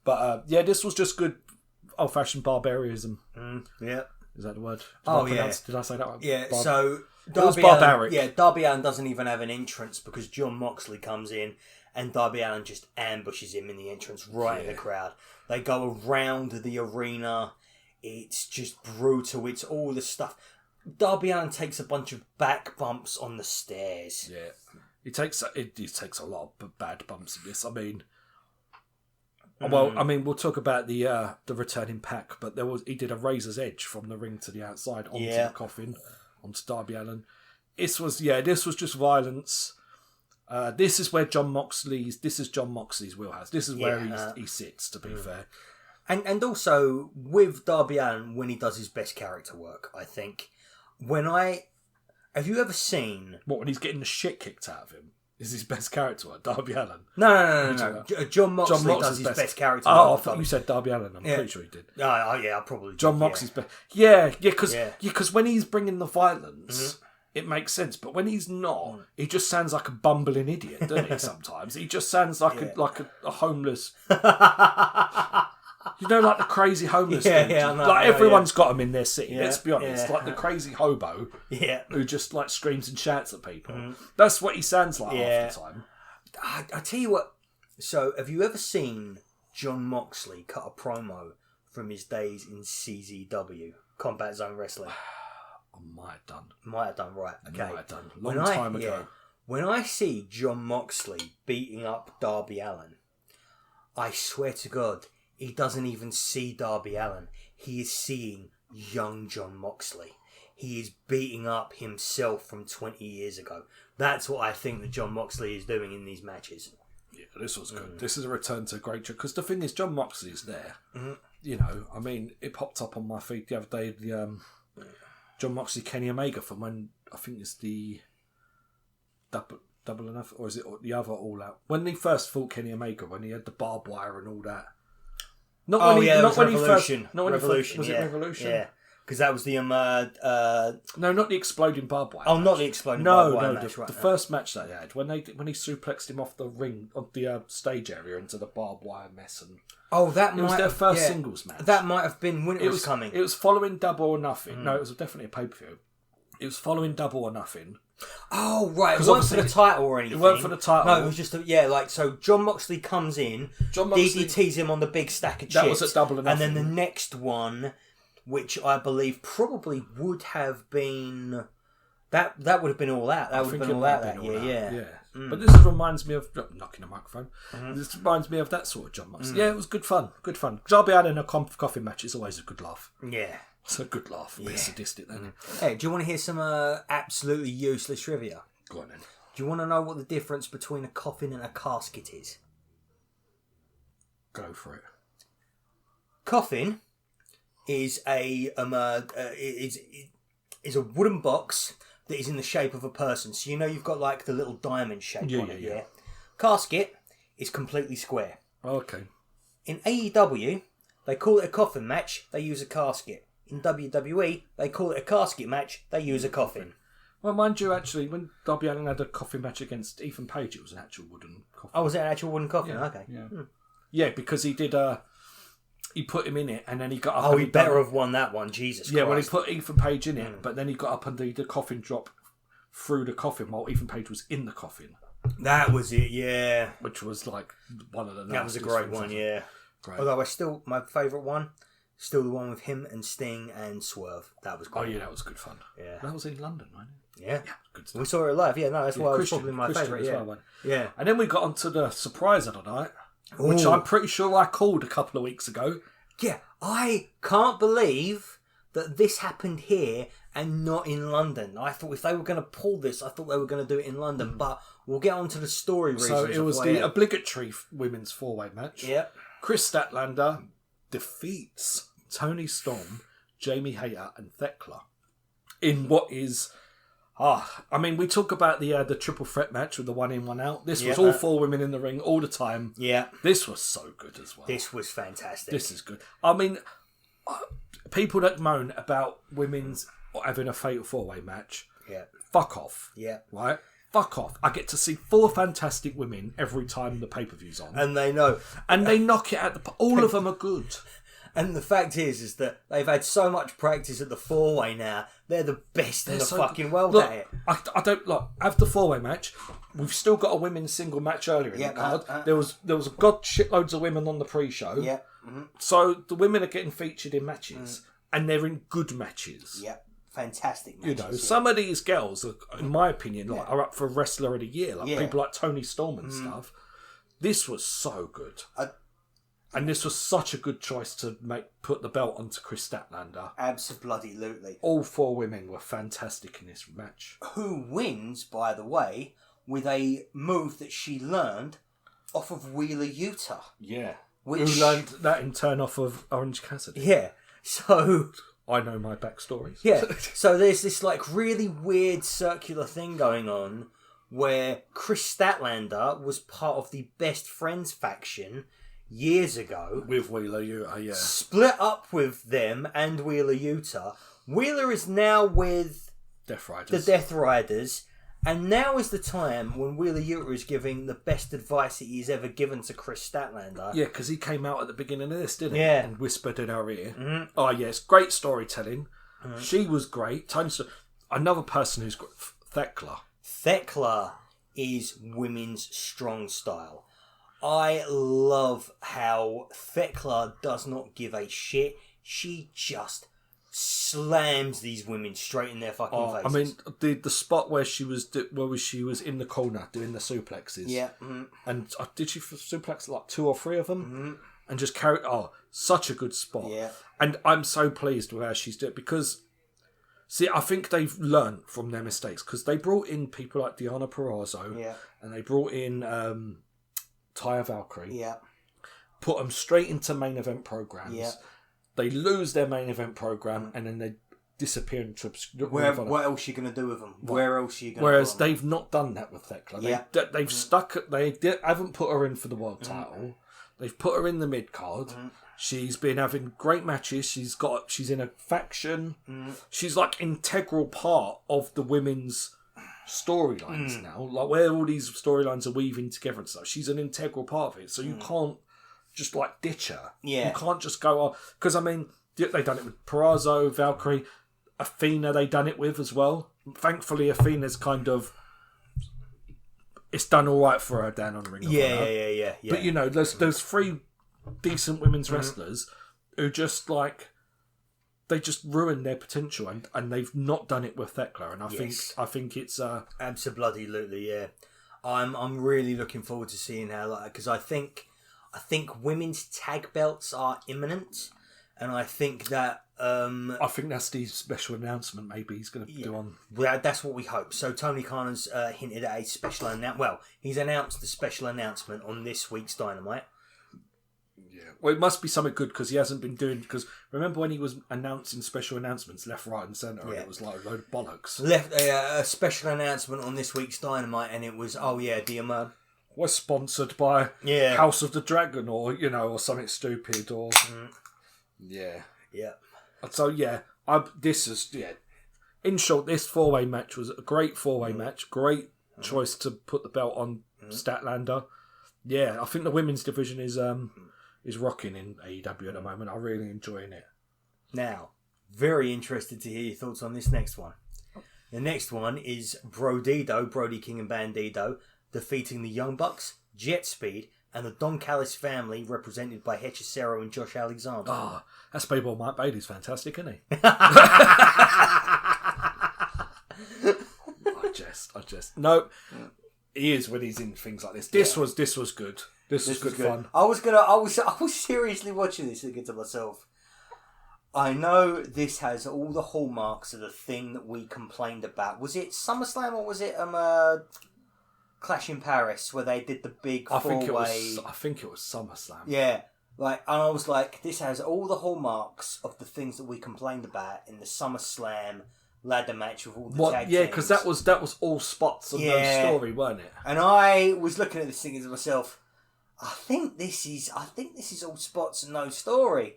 But yeah, this was just good old-fashioned barbarism. Yeah. Is that the word? Did I say that right? Yeah, so... It was barbaric. Darby Allin doesn't even have an entrance because Jon Moxley comes in and Darby Allin just ambushes him in the entrance right in the crowd. They go around the arena. It's just brutal. It's all the stuff. Darby Allin takes a bunch of back bumps on the stairs. Yeah. It takes a lot of bad bumps in this. I mean... Well, I mean, we'll talk about the returning Pac, but he did a razor's edge from the ring to the outside onto the coffin, onto Darby Allin. This was just violence. This is Jon Moxley's wheelhouse. This is where he sits, to be fair. And also, with Darby Allin, when he does his best character work, I think, have you ever seen... What, when he's getting the shit kicked out of him? Is his best character work Darby Allin? No. Jon Moxley does his best character work. Oh, I thought you said Darby Allin. I'm pretty sure he did. I probably did. Jon Moxley's best. Yeah, because when he's bringing the violence, it makes sense. But when he's not, he just sounds like a bumbling idiot, doesn't he? Sometimes he just sounds like a homeless. You know, like the crazy homeless dude. Everyone's got him in their city. Let's be honest. Like the crazy hobo who just like screams and shouts at people. That's what he sounds like half the time. I tell you what. So, have you ever seen Jon Moxley cut a promo from his days in CZW, Combat Zone Wrestling? I might have done. Right. Okay. Might have done. Long time ago. When I see Jon Moxley beating up Darby Allin, I swear to God, he doesn't even see Darby Allin. He is seeing young Jon Moxley. He is beating up himself from 20 years ago. That's what I think that Jon Moxley is doing in these matches. Yeah, this was good. This is a return to great... Because the thing is, Jon Moxley's there. You know, I mean, it popped up on my feed the other day, the Jon Moxley, Kenny Omega from when, I think it's the Double Enough, or is it the other All Out? When he first fought Kenny Omega, when he had the barbed wire and all that. Revolution. Was it Revolution? Yeah. Because that was the no, not the exploding barbed wire. Oh, match. Not the exploding barbed wire. No, the first match they had when he suplexed him off the ring, on the stage area into the barbed wire mess, and it was their first singles match. That might have been when it was coming. It was following Double or Nothing. No, it was definitely a pay-per-view. It was following Double or Nothing. Oh, right. It wasn't for the title or anything. It wasn't for the title. No, it was just, so Jon Moxley comes in, DDTs him on the big stack of chips. That was at Double or Nothing. And then the next one, which I believe probably would have been... That would have been All Out. That would have been All Out that year, yeah. But this reminds me of... Knocking the microphone. This reminds me of that sort of Jon Moxley. Yeah, it was good fun. Good fun. Darby Allin in a coffee match is always a good laugh. Yeah. It's a good laugh. A bit sadistic then. Hey, do you want to hear some absolutely useless trivia? Go on then. Do you want to know what the difference between a coffin and a casket is? Go for it. Coffin is a wooden box that is in the shape of a person. So you've got like the little diamond shape on it. Yeah. Casket is completely square. Okay. In AEW, they call it a coffin match. They use a casket. In WWE, they call it a casket match. They use a coffin. Well, mind you, actually, when Darby Allin had a coffin match against Ethan Page, it was an actual wooden coffin. Oh, was it an actual wooden coffin? Yeah, okay. Yeah. Yeah, because he did. He put him in it, and then he got up. Oh, he better have won that one. Jesus Christ. Yeah, when he put Ethan Page in it, but then he got up and did the coffin drop through the coffin while Ethan Page was in the coffin. That was it, yeah. Which was like one of the. That was a great one, yeah. Great. Although my favourite one. Still the one with him and Sting and Swerve. That was great. Oh, yeah, that was good fun. Yeah. That was in London, wasn't it? Yeah. Yeah, good stuff. We saw it live. Yeah, no, that's why it was probably my favourite. Yeah. Well, yeah. And then we got onto the surprise of the night, which I'm pretty sure I called a couple of weeks ago. Yeah, I can't believe that this happened here and not in London. I thought if they were going to pull this, I thought they were going to do it in London. But we'll get onto the story reasons. So it was the obligatory women's four-way match. Yep. Chris Statlander defeats Tony Storm, Jamie Hayter and Thekla in what is I mean, we talk about the triple threat match with the 1 in, 1 out. This was all 4 women in the ring all the time. Yeah. This was so good as well. This was fantastic. This is good. I mean, people that moan about women's having a fatal 4-way match, fuck off. Yeah. Right? Fuck off. I get to see 4 fantastic women every time the pay-per-view's on. And they know. And they knock it out. All of them are good. And the fact is that they've had so much practice at the 4-way now. They're the best in the fucking world at it. I don't have the 4-way match. We've still got a women's single match earlier in the card. There was a god shitloads of women on the pre-show. Yeah. Mm-hmm. So the women are getting featured in matches, and they're in good matches. Yeah. Fantastic matches. Some of these girls, in my opinion, are up for Wrestler of the Year. People like Toni Storm and stuff. This was so good. And this was such a good choice to put the belt onto Chris Statlander. Absolutely. All 4 women were fantastic in this match. Who wins, by the way, with a move that she learned off of Wheeler Yuta. Yeah. Who learned that in turn off of Orange Cassidy. Yeah. So... I know my backstories. Yeah. So there's this really weird circular thing going on where Chris Statlander was part of the Best Friends faction years ago. With Wheeler Yuta, yeah. Split up with them and Wheeler Yuta. Wheeler is now with the Death Riders. And now is the time when Wheeler Yuta is giving the best advice that he's ever given to Chris Statlander. Yeah, because he came out at the beginning of this, didn't he? Yeah. And whispered in her ear. Mm-hmm. Oh, yes. Great storytelling. Mm-hmm. She was great. Another person who's great. Thekla. Thekla is women's strong style. I love how Thekla does not give a shit. She just slams these women straight in their fucking faces. I mean, the spot where she was in the corner doing the suplexes. Yeah. Mm-hmm. And did she suplex 2 or 3 of them? Mm-hmm. And just carry... Oh, such a good spot. Yeah. And I'm so pleased with how she's doing it because... See, I think they've learned from their mistakes because they brought in people like Deonna Purrazzo. Yeah. And they brought in Taya Valkyrie. Yeah. Put them straight into main event programs. Yeah. They lose their main event program and then they disappear into obscurity. What else are you going to do with them? Right. Where else are you going to Whereas they've not done that with Thekla. Yeah. They've stuck... They haven't put her in for the world title. They've put her in the mid-card. She's been having great matches. She's in a faction. She's integral part of the women's storylines now. Where all these storylines are weaving together and stuff. She's an integral part of it. So you can't just ditch her. Yeah. You can't just go on. Because I mean, they've done it with Purrazzo, Valkyrie, Athena. They done it with as well. Thankfully, Athena's it's done all right for her down on the Ring of Honor. Yeah. But there's 3 decent women's wrestlers who just they just ruined their potential, and they've not done it with Thekla. And I think it's absolutely, yeah. I'm really looking forward to seeing how, because I think women's tag belts are imminent, and I think that I think that's the special announcement. Maybe he's going to do on. Well, that's what we hope. So Tony Khan has hinted at a special announcement. Well, he's announced the special announcement on this week's Dynamite. Yeah. Well, it must be something good because he hasn't been doing. Because remember when he was announcing special announcements left, right, and centre, and it was like a load of bollocks. Left a special announcement on this week's Dynamite, and it was the was sponsored by House of the Dragon, or something stupid, or yeah. So in short, this 4-way match was a great 4-way match. Great choice to put the belt on Statlander. Yeah, I think the women's division is rocking in AEW at the moment. I'm really enjoying it. Now, very interested to hear your thoughts on this next one. The next one is Brody King and Bandido, defeating the Young Bucks, Jet Speed, and the Don Callis family, represented by Hechicero and Josh Alexander. Ah, that Speedball Mike Bailey's fantastic, isn't he? I jest. No, he is when he's in things like this. This was good. This was good fun. I was seriously watching this thinking to myself, I know this has all the hallmarks of the thing that we complained about. Was it SummerSlam or was it Clash in Paris where they did the big 4-way? I think it was SummerSlam. Yeah. And I was like, this has all the hallmarks of the things that we complained about in the SummerSlam ladder match with all the tag Yeah, teams. because that was all spots of the story, weren't it? And I was looking at this thing to myself, I think this is all spots and no story.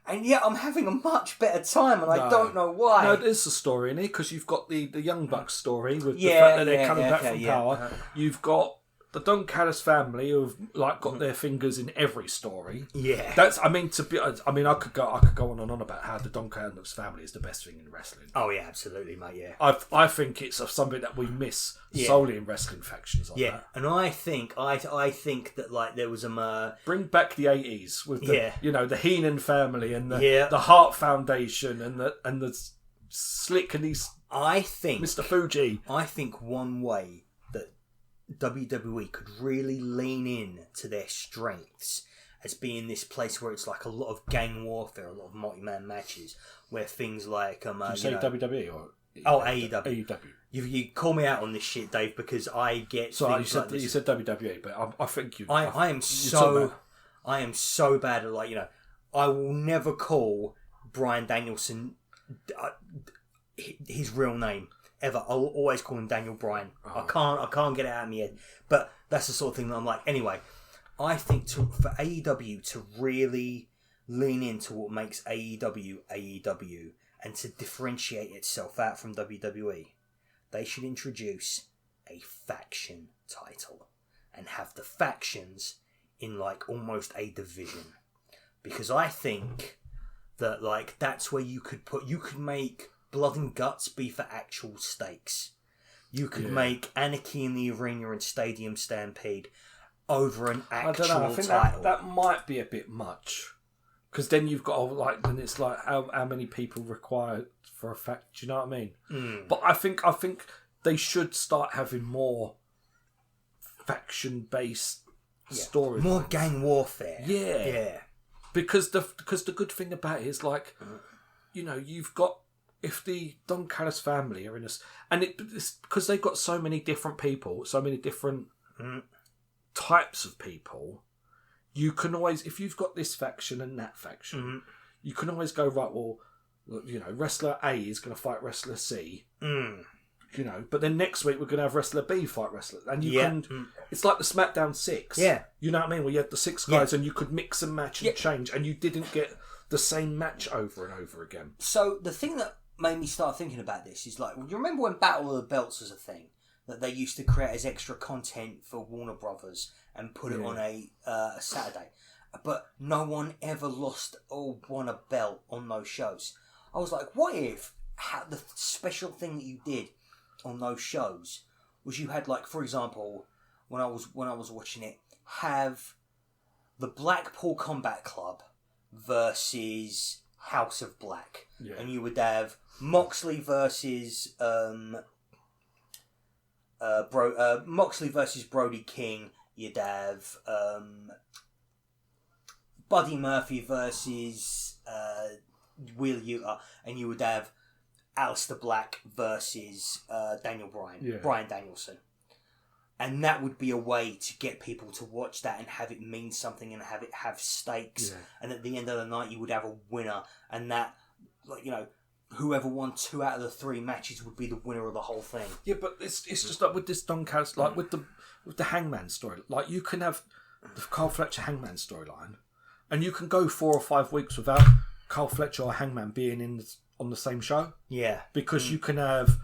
And yet I'm having a much better time, and I don't know why. No, there's a story in here, because you've got the Young Bucks story with the fact that they're coming back from power. You've got the Don Callis family who've got their fingers in every story. Yeah, I could go on and on about how the Don Callis family is the best thing in wrestling. Oh yeah, absolutely, mate. Yeah, I think it's something that we miss solely in wrestling factions. Like that. And I think that there was bring back the 80s with the the Heenan family and the Hart Foundation and the Slick and these. I think Mr. Fuji. I think one way that WWE could really lean in to their strengths as being this place where it's like a lot of gang warfare, a lot of multi-man matches, where things like Did you say WWE or AEW? AEW. You call me out on this shit, Dave, because I get. Sorry, you said WWE, but I think you. I am so bad at I will never call Bryan Danielson his real name. Ever. I'll always call him Daniel Bryan. I can't get it out of my head. But that's the sort of thing that I'm like. Anyway, I think for AEW to really lean into what makes AEW AEW and to differentiate itself out from WWE, they should introduce a faction title and have the factions in almost a division. Because I think that that's where you could make Blood and Guts be for actual stakes. You could make Anarchy in the Arena and Stadium Stampede over an actual title. I think that might be a bit much. Because then you've got then it's how many people required for a fact. Do you know what I mean? Mm. But I think they should start having more faction based stories, more gang warfare. Yeah. Because the good thing about it is you've got. If the Don Callis family are in this, and it's because they've got so many different people, so many different types of people, you can always, if you've got this faction and that faction, you can always go, right, well, wrestler A is going to fight wrestler C, but then next week we're going to have wrestler B fight wrestler, and you can, it's like the SmackDown 6. Yeah. You know what I mean? Where you had the 6 guys and you could mix and match and change, and you didn't get the same match over and over again. So the thing that made me start thinking about this is you remember when Battle of the Belts was a thing that they used to create as extra content for Warner Brothers and put it on a Saturday, but no one ever lost or won a belt on those shows. I was like, what if the special thing that you did on those shows was you had for example, when I was watching it, have the Blackpool Combat Club versus House of Black, and you would have Moxley versus Moxley versus Brody King. You'd have Buddy Murphy versus Wheeler Yuta, and you would have Aleister Black versus Daniel Bryan, Bryan Danielson. And that would be a way to get people to watch that and have it mean something and have it have stakes. Yeah. And at the end of the night, you would have a winner. And that, whoever won 2 out of the 3 matches would be the winner of the whole thing. Yeah, but it's just with this Don Callis, with the Hangman story. You can have the Carl Fletcher Hangman storyline, and you can go 4 or 5 weeks without Carl Fletcher or Hangman being on the same show. Yeah. Because you can have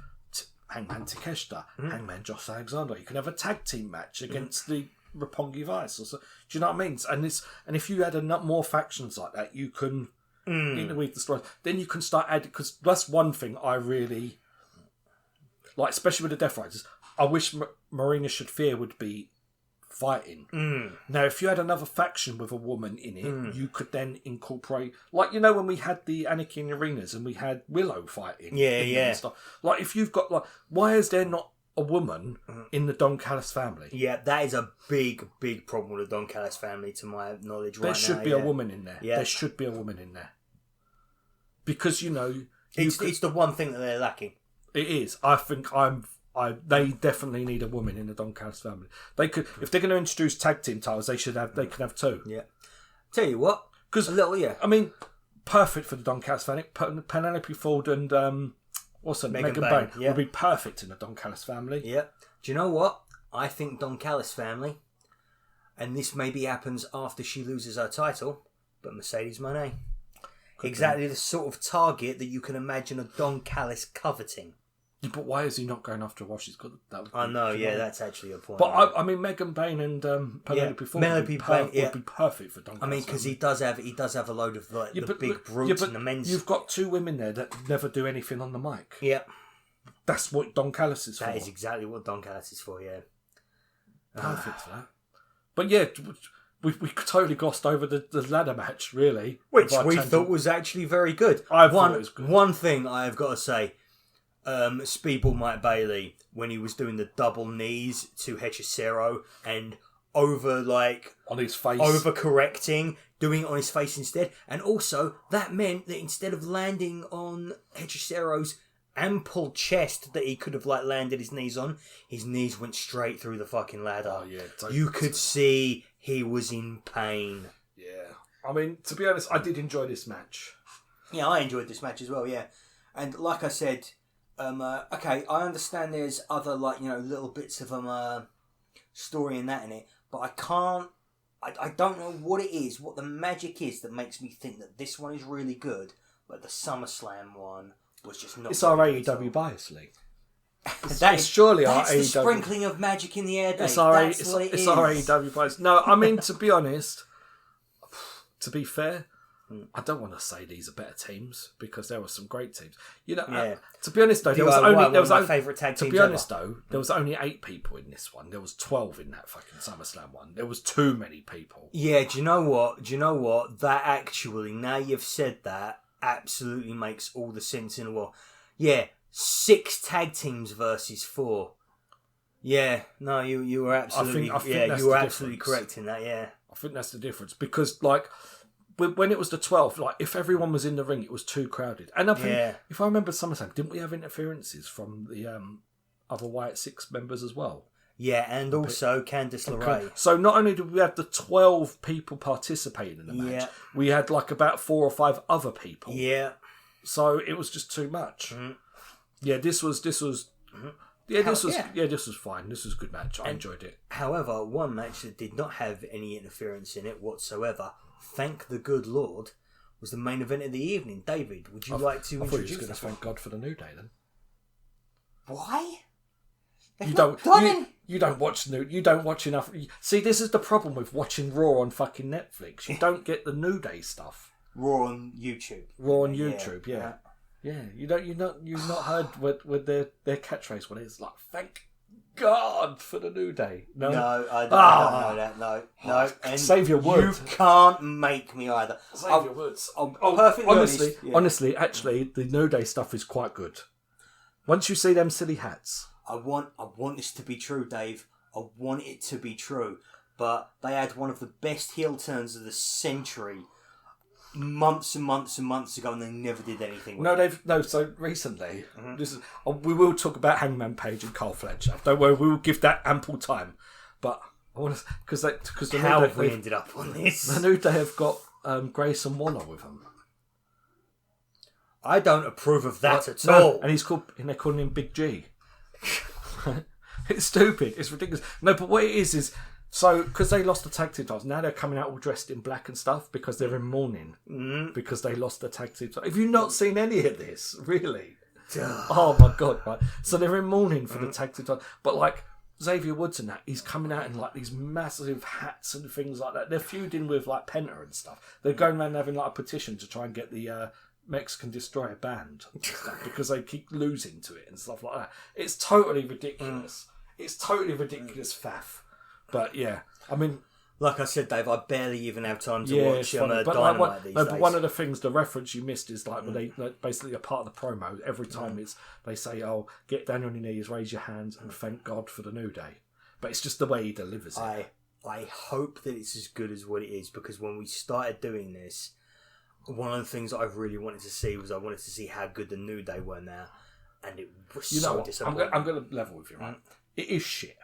Hangman Takeshita, Hangman Josh Alexander. You can have a tag team match against the Roppongi Vice. Do you know what I mean? And if you had more factions like that, you can interweave the story. Then you can start adding, because that's one thing I really like, especially with the Death Riders. I wish Marina Shafir would be fighting. Now, if you had another faction with a woman in it, you could then incorporate, when we had the Anarchy in Arenas and we had Willow fighting. And stuff. If you've got, why is there not a woman in the Don Callis family? Yeah, that is a big, big problem with the Don Callis family, to my knowledge. There should be a woman in there. Yeah. There should be a woman in there. Because, it's the one thing that they're lacking. It is. I think they definitely need a woman in the Don Callis family. They could, if they're going to introduce tag team titles, they could have 2. Yeah. Tell you what, because perfect for the Don Callis family. Penelope Ford and What's her Megan Megan Bayne, Bayne yeah. would be perfect in the Don Callis family. Yeah. Do you know what? I think Don Callis family, and this maybe happens after she loses her title, but Mercedes Moné. Exactly the sort of target that you can imagine a Don Callis coveting. Yeah, but why is he not going after her while she's got that? I know, yeah, that's actually a point. But I mean, Megan Bayne and Penelope Ford would be perfect for Don Callis. I mean, because he does have a load of like, the big brutes and the men's. You've got two women there that never do anything on the mic. Yeah. That's what Don Callis is for. That is exactly what Don Callis is for, yeah. Perfect for that. But yeah, we totally glossed over the ladder match, really. Which we thought was actually very good. I thought it was good. One thing I've got to say, Speedball Mike Bailey, when he was doing the double knees to Hechicero and on his face, overcorrecting, doing it on his face instead. And also, that meant that instead of landing on Hechicero's ample chest that he could have landed his knees on, his knees went straight through the fucking ladder. Oh, yeah, you could see he was in pain. Yeah. I mean, to be honest, I did enjoy this match. Yeah, I enjoyed this match as well, yeah. And like I said, okay, I understand there's other, little bits of story and that in it, but I don't know what it is, what the magic is that makes me think that this one is really good, but the SummerSlam one was just not. It's our AEW bias league. That's surely our AEW. That's the sprinkling of magic in the air, Dave. It's our It's AEW bias. No, I mean, to be honest, to be fair, I don't want to say these are better teams because there were some great teams. To be honest though, there was my favourite tag teams. To be honest though, there was only 8 people in this one. There was 12 in that fucking SummerSlam one. There was too many people. Yeah, do you know what? That actually, now you've said that, absolutely makes all the sense in the world. Yeah, 6 tag teams versus 4. Yeah, no, you were absolutely you were absolutely correct in that. Yeah, I think that's the difference because when it was the 12, if everyone was in the ring, it was too crowded. And I think, if I remember SummerSlam, didn't we have interferences from the other Wyatt 6 members as well? Yeah, and also Candice LeRae. So not only did we have the 12 people participating in the match, we had about 4 or 5 other people. Yeah. So it was just too much. Mm-hmm. Yeah, this was this was fine. This was a good match. I enjoyed it. However, one match that did not have any interference in it whatsoever, thank the good Lord, was the main event of the evening. David, would you like to introduce you were going to thank God for the New Day then? Why? You don't watch enough. See, this is the problem with watching Raw on fucking Netflix. You don't get the New Day stuff. Raw on YouTube. Yeah. You've not heard with their catchphrase when it's thank God for the New Day. No, I don't know that. No. And save your words. You can't make me either. Save your words. Perfectly honestly, actually, the New Day stuff is quite good. Once you see them silly hats. I want this to be true, Dave. I want it to be true. But they had one of the best heel turns of the century months and months and months ago, and they never did anything with it. So recently, we will talk about Hangman Page and Carl Fletcher. Don't worry, we will give that ample time. But I want to because how have we ended up on this? The New Day have got Grayson Waller with them. I don't approve of that at all. And they're calling him Big G. It's stupid. It's ridiculous. No, but what it is so because they lost the tag team titles, now they're coming out all dressed in black and stuff because they're in mourning because they lost the tag team titles. Have you not seen any of this? Really? Oh my god! Right. So they're in mourning for the tag team titles, but Xavier Woods and that, he's coming out in these massive hats and things like that. They're feuding with Penta and stuff. They're going around having a petition to try and get the Mexican Destroyer banned and stuff because they keep losing to it and stuff like that. It's totally ridiculous. It's totally ridiculous faff. But yeah, I mean, like I said, Dave, I barely even have time to watch Dynamite these days. But one of the things, the reference you missed is when they basically a part of the promo. Every time they say, "Oh, get down on your knees, raise your hands, and thank God for the New Day." But it's just the way he delivers it. I hope that it's as good as what it is because when we started doing this, one of the things that I really wanted to see was I wanted to see how good the New Day were now, and it was so disappointing. I'm going to level with you, right? It is shit.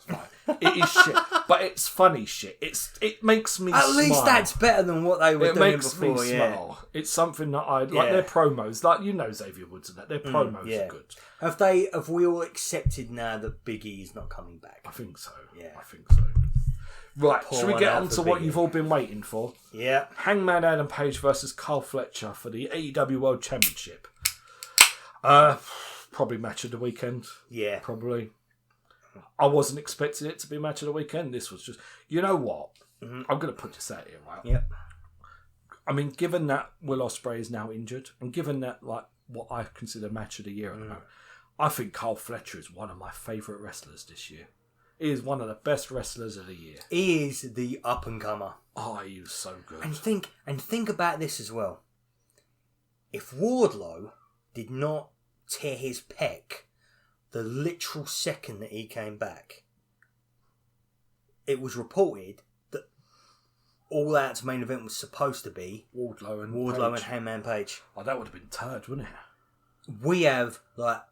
Like, it is shit, but it's funny shit. It makes me At smile. least that's better than what they were doing before. It makes me smile. It's something that I like. Their promos, like Xavier Woods and that. Their promos are good. Have we all accepted now that Big E is not coming back? I think so. Yeah, I think so. Right, Pour should we one get out on for to what Big E. you've all been waiting for? Yeah. Hangman Adam Page versus Carl Fletcher for the AEW World Championship. Probably match of the weekend. Yeah. Probably. I wasn't expecting it to be match of the weekend. This was just... You know what? I'm going to put this out here, right? Yep. I mean, given that Will Ospreay is now injured, and given that, like, what I consider match of the year at the moment, I think Carl Fletcher is one of my favourite wrestlers this year. He is one of the best wrestlers of the year. He is the up-and-comer. Oh, he was so good. And think about this as well. If Wardlow did not tear his pec the literal second that he came back, it was reported that All Out's main event was supposed to be Wardlow and Hangman Page. Oh, that would have been turd, wouldn't it? We have, like,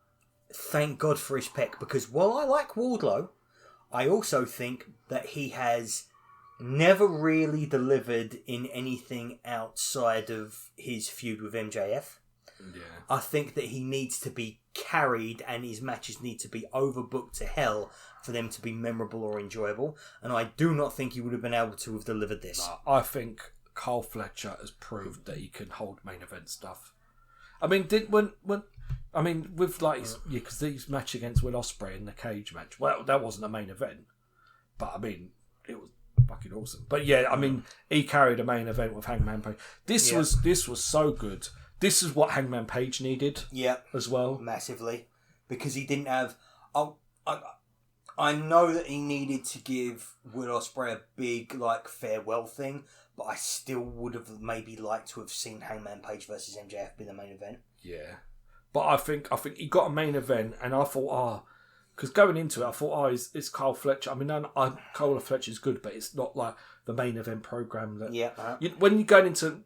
thank God for his pec, because while I like Wardlow, I also think that he has never really delivered in anything outside of his feud with MJF. Yeah. I think that he needs to be carried and his matches need to be overbooked to hell for them to be memorable or enjoyable. And I do not think he would have been able to have delivered this. No, I think Carl Fletcher has proved that he can hold main event stuff. I mean, with like, because his match against Will Ospreay in the cage match, well, that wasn't a main event, but I mean, it was fucking awesome. But yeah, I mean, he carried a main event with Hangman Page. This was so good. This is what Hangman Page needed. Yeah, as well, massively, because he didn't have. I know that he needed to give Will Ospreay a big like farewell thing. But I still would have maybe liked to have seen Hangman Page versus MJF be the main event. Yeah. But I think he got a main event, and I thought, because going into it, I thought, it's Carl Fletcher. I mean, Carl Fletcher's good, but it's not like the main event program. When you're going into...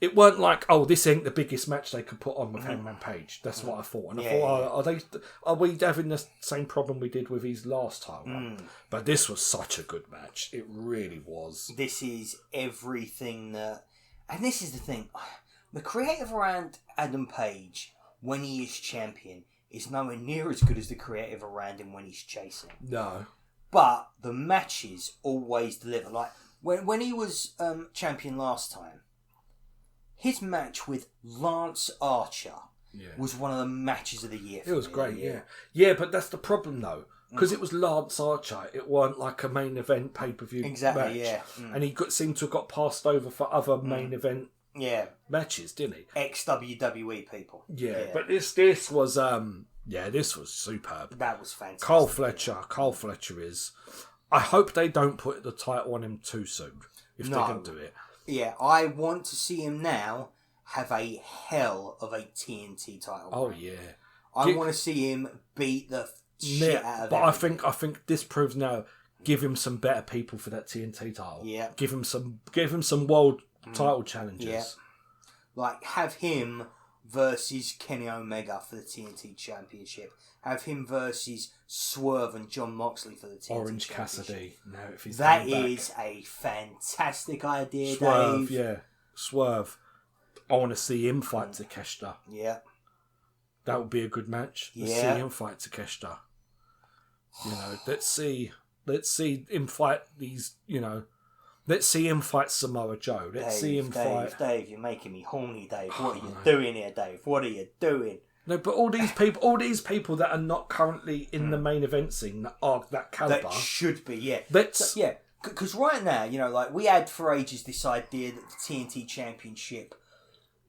It weren't like, this ain't the biggest match they could put on with Hangman Page. That's what I thought. And I thought, are we having the same problem we did with his last time? But this was such a good match. It really was. This is everything that... And this is the thing. The creative around Adam Page, when he is champion, is nowhere near as good as the creative around him when he's chasing. No. But the matches always deliver. Like, when he was champion last time, his match with Lance Archer was one of the matches of the year. It was great, yeah. Yeah, but that's the problem, though. Because it was Lance Archer, it weren't like a main event pay-per-view match. Yeah. And he seemed to have got passed over for other main event matches, didn't he? Ex-WWE people. Yeah, but this was... this was superb. That was fantastic. Carl Fletcher is... I hope they don't put the title on him too soon, if they can do it. Yeah, I want to see him now have a hell of a TNT title. Oh, yeah. I want to see him beat the shit out of him. But I think this proves now, give him some better people for that TNT title. Yeah. Give him some world title challenges. Yeah. Like, have him versus Kenny Omega for the TNT Championship. Have him versus Swerve and John Moxley for the TNT Orange Championship. Cassidy. No, if he's that is a fantastic idea, Swerve, Dave. Yeah. Swerve. I want to see him fight Takeshita. Yeah. That would be a good match. Let's see him fight Takeshita. Let's see him fight these, let's see him fight Samoa Joe. Let's see him fight... Dave, you're making me horny, Dave. What are you doing here, Dave? What are you doing? No, but all these people that are not currently in the main event scene that are that caliber... That should be, yeah. Because right now, we had for ages this idea that the TNT Championship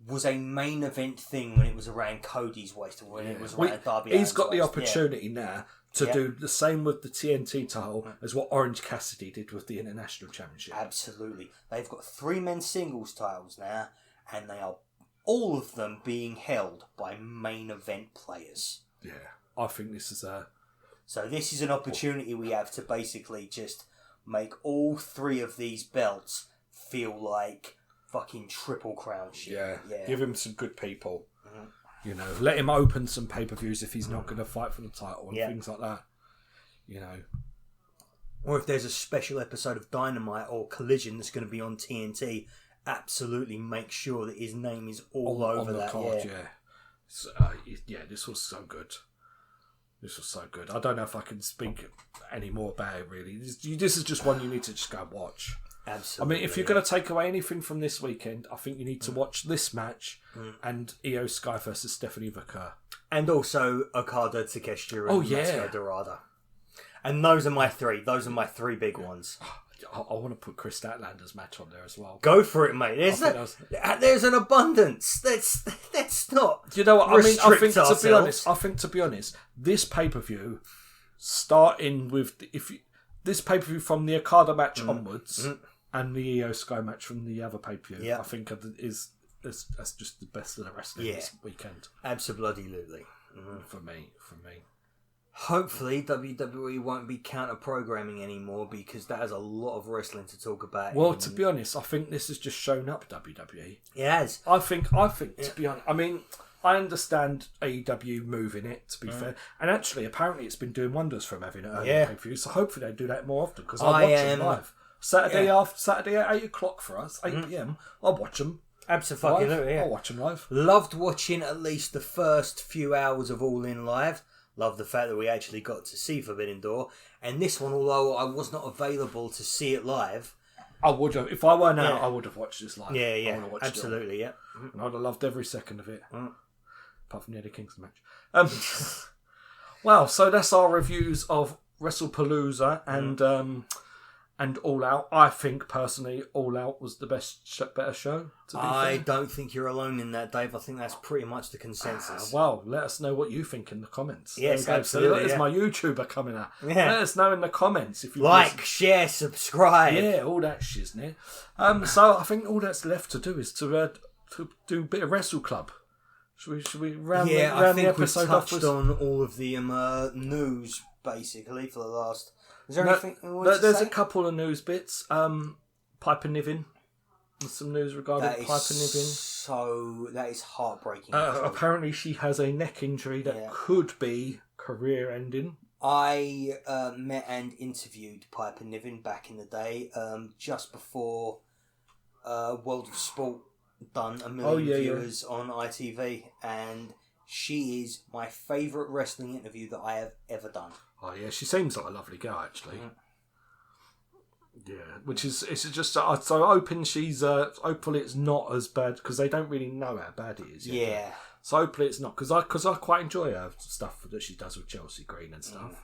was a main event thing when it was around Cody's waist or when it was around Darby Allin's He's got the waist. opportunity now to do the same with the TNT title as what Orange Cassidy did with the International Championship. Absolutely. They've got 3 men's singles titles now, and they are all of them being held by main event players. Yeah, I think this is So this is an opportunity we have to basically just make all 3 of these belts feel like fucking Triple Crown shit. Yeah. Give him some good people. Let him open some pay-per-views if he's not going to fight for the title and things like that. or if there's a special episode of Dynamite or Collision that's going to be on TNT, absolutely make sure that his name is all over that card. This was so good. This was so good. I don't know if I can speak any more about it, really. This is just one you need to just go and watch. Absolutely. I mean, if you're going to take away anything from this weekend, I think you need to watch this match and Io Sky versus Stephanie Vaquer. And also Okada, Takeshita, and Matsuko Dorada. And those are my three. Those are my three big ones. I want to put Chris Statlander's match on there as well. Go for it, mate. There's an abundance. Let's not. Do you know what I mean? I think ourselves. to be honest, this pay-per-view, starting with this pay-per-view from the Okada match onwards, and the Io Sky match from the other pay-per-view, I think that's just the best of the wrestling this weekend. Absolutely. For me. Hopefully, WWE won't be counter-programming anymore because that has a lot of wrestling to talk about. Well, to be honest, I think this has just shown up WWE. It has. I think. To be honest, I mean, I understand AEW moving it. To be fair, and actually, apparently, it's been doing wonders for them having an early pay-per-view. So hopefully, they do that more often because I watch them live. Saturday at 8 o'clock for us, 8 p.m. I'll watch them. Absolutely, I'll watch them live. Loved watching at least the first few hours of All In live. Love the fact that we actually got to see Forbidden Door. And this one, although I was not available to see it live, I would have. If I weren't out, I would have watched this live. Yeah. Absolutely, and I'd have loved every second of it. Apart from the Eddie Kingston match. Wow, so that's our reviews of Wrestlepalooza and All Out. I think, personally, All Out was the better show, to be I fair. don't think you're alone in that, Dave. I think that's pretty much the consensus. Well, let us know what you think in the comments. Yes, absolutely. So there's my YouTuber coming out. Yeah. Let us know in the comments if you share, subscribe. Yeah, all that shiznit. So I think all that's left to do is to do a bit of Wrestle Club. Should we round the episode off? I think we touched on all of the news, basically, for the last... Is there anything there's a couple of news bits. Piper Niven. There's some news regarding Piper Niven. So that is heartbreaking. Apparently she has a neck injury that could be career ending. I met and interviewed Piper Niven back in the day, just before World of Sport done 1 million viewers on ITV, and she is my favourite wrestling interview that I have ever done. Oh yeah, she seems like a lovely girl actually. Yeah, which is it's just so hoping hopefully it's not as bad because they don't really know how bad it is yet. Yeah. So hopefully it's not because I quite enjoy her stuff that she does with Chelsea Green and stuff.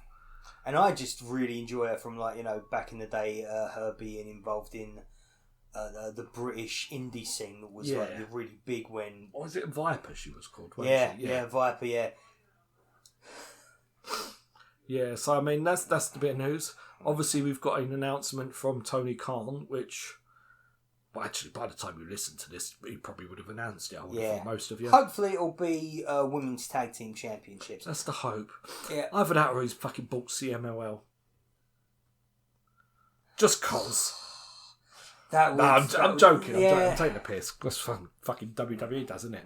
And I just really enjoy her from back in the day, her being involved in the British indie scene that was really big when... What was it, Viper she was called? Yeah, Viper, yeah. Yeah, so I mean, that's the bit of news. Obviously, we've got an announcement from Tony Khan, which... Well, actually, by the time you listen to this, he probably would have announced it, I would have thought, most of you. Hopefully it'll be Women's Tag Team Championships. That's the hope. Yeah. Either that or he's fucking bought CMLL. Just cause. I'm joking. Yeah. I'm taking the piss. That's fucking WWE does, isn't it?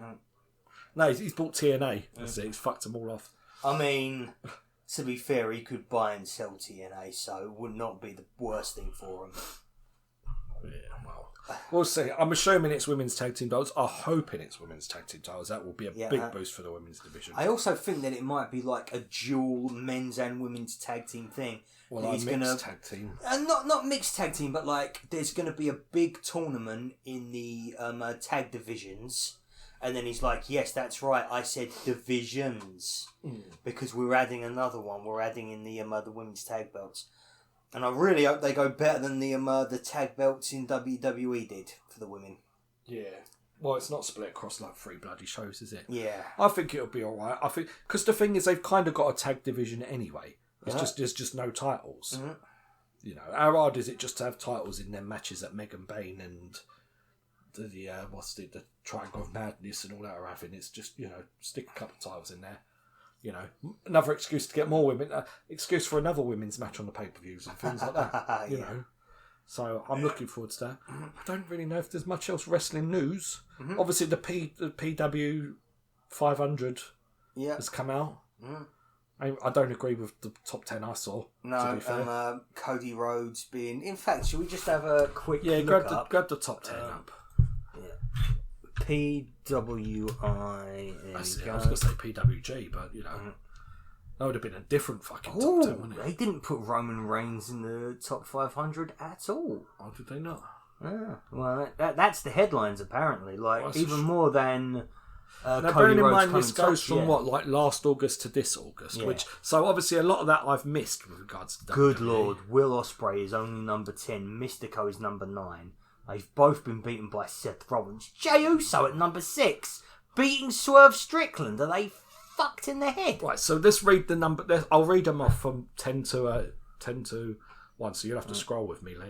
No, he's bought TNA. That's it. He's fucked them all off. I mean, to be fair, he could buy and sell TNA, so it would not be the worst thing for him. Yeah, well, we'll see. I'm assuming it's women's tag team titles. I'm hoping it's women's tag team titles. That will be a big boost for the women's division. I also think that it might be like a dual men's and women's tag team thing. Well, like mixed tag team. Not mixed tag team, but like there's going to be a big tournament in the tag divisions. And then he's like, yes, that's right. I said divisions because we're adding another one. We're adding in the women's tag belts. And I really hope they go better than the tag belts in WWE did for the women. Yeah. Well, it's not split across like 3 bloody shows, is it? Yeah. I think it'll be all right. I think because the thing is, they've kind of got a tag division anyway. It's there's just no titles. Mm-hmm. You know, how hard is it just to have titles in their matches that Megan Bain and the Triangle of Madness and all that are having? It's just, stick a couple of titles in there. Another excuse to get more women. Excuse for another women's match on the pay-per-views and things like that. You know. So I'm looking forward to that. I don't really know if there's much else wrestling news. Mm-hmm. Obviously, the PW 500 has come out. Mm-hmm. I don't agree with the top 10 I saw. No, to be fair. Cody Rhodes being. In fact, should we just have a quick look grab the top 10 up. Yeah. PWI. I was going to say PWG, but that would have been a different fucking top 10, wouldn't it? They didn't put Roman Reigns in the top 500 at all. Oh, did they not? Well, that's the headlines apparently. Even more than. Now, Cody bearing in Rhodes mind this goes from last August to this August, so obviously a lot of that I've missed with regards to WWE. Good Lord, Will Ospreay is only number 10, Mystico is number 9. They've both been beaten by Seth Rollins. Jey Uso at number 6, beating Swerve Strickland. Are they fucked in the head? Right, so let's read the number. I'll read them off from 10 to 1, so you'll have to scroll with me, Lee.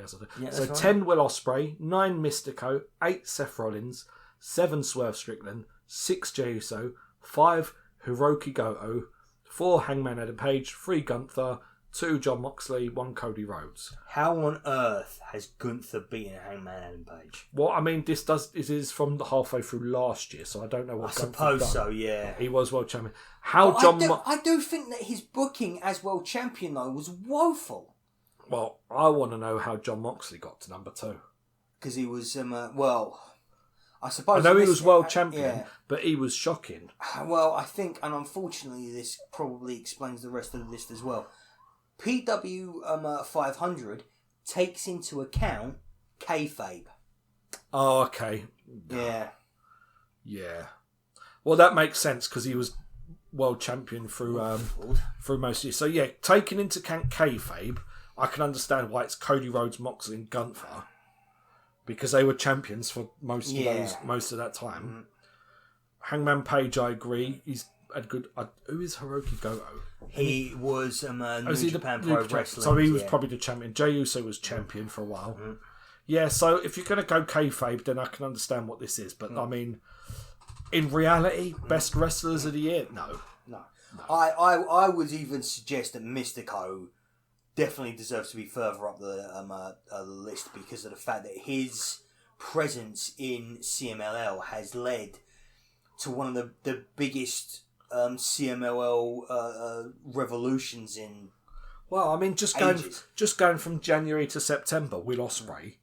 So 10 Will Ospreay, 9 Mystico, 8 Seth Rollins, 7 Swerve Strickland, 6 Jey Uso, 5 Hiroki Goto, 4 Hangman Adam Page, 3 Gunther, 2 John Moxley, 1 Cody Rhodes. How on earth has Gunther beaten Hangman Adam Page? Well, I mean, this is from the halfway through last year, so I don't know what. I suppose so. Yeah, he was world champion. I do think that his booking as world champion though was woeful. Well, I want to know how John Moxley got to number 2 because he was I suppose. I know he was world champion, but he was shocking. Well, I think, and unfortunately, this probably explains the rest of the list as well. PW 500 takes into account kayfabe. Oh, okay. Yeah. Well, that makes sense because he was world champion through most of it. So yeah, taking into account kayfabe, I can understand why it's Cody Rhodes, Moxley, and Gunther. Because they were champions for most of that time. Hangman Page, I agree. He's a good. Who is Hiroki Goto? He was New Japan Pro Wrestling. So he was probably the champion. Jey Uso was champion for a while. Yeah, so if you're going to go kayfabe, then I can understand what this is. But I mean, in reality, best wrestlers of the year? No. I would even suggest that Mystico definitely deserves to be further up the list because of the fact that his presence in CMLL has led to one of the biggest CMLL revolutions in. Well, I mean, just going from January to September, Will Ospreay.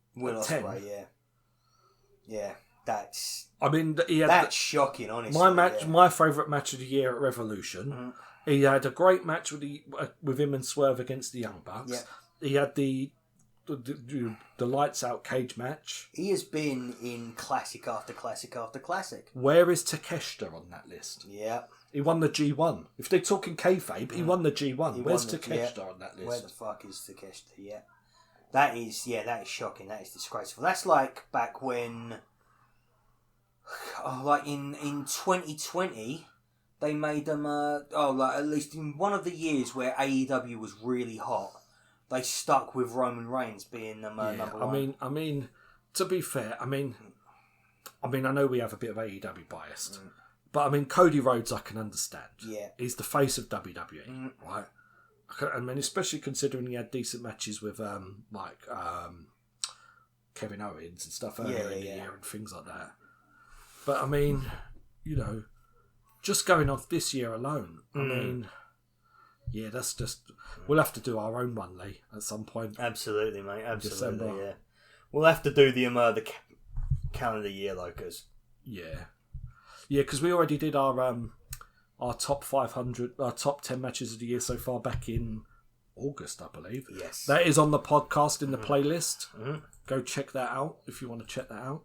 Yeah, that's. I mean, that's shocking. Honestly, my favourite match of the year at Revolution. Mm-hmm. He had a great match with him and Swerve against the Young Bucks. Yeah. He had the lights out cage match. He has been in classic after classic after classic. Where is Takeshita on that list? Yeah. He won the G1. If they're talking kayfabe, he won the G1. Where's Takeshita on that list? Where the fuck is Takeshita? Yeah. That is shocking. That is disgraceful. That's like back when, in 2020, they made them, at least in one of the years where AEW was really hot, they stuck with Roman Reigns being number one. I mean, to be fair, I know we have a bit of AEW biased, but I mean, Cody Rhodes I can understand. Yeah. He's the face of WWE, right? I mean, especially considering he had decent matches with Kevin Owens and stuff earlier in the year and things like that. But I mean, just going off this year alone, I mean, that's just. We'll have to do our own one, Lee, at some point. Absolutely, mate. Absolutely, December. Yeah. We'll have to do the calendar year, Locos. Yeah, because we already did our top 500, our top 10 matches of the year so far back in August, I believe. Yes, that is on the podcast in the playlist. Go check that out if you want to check that out.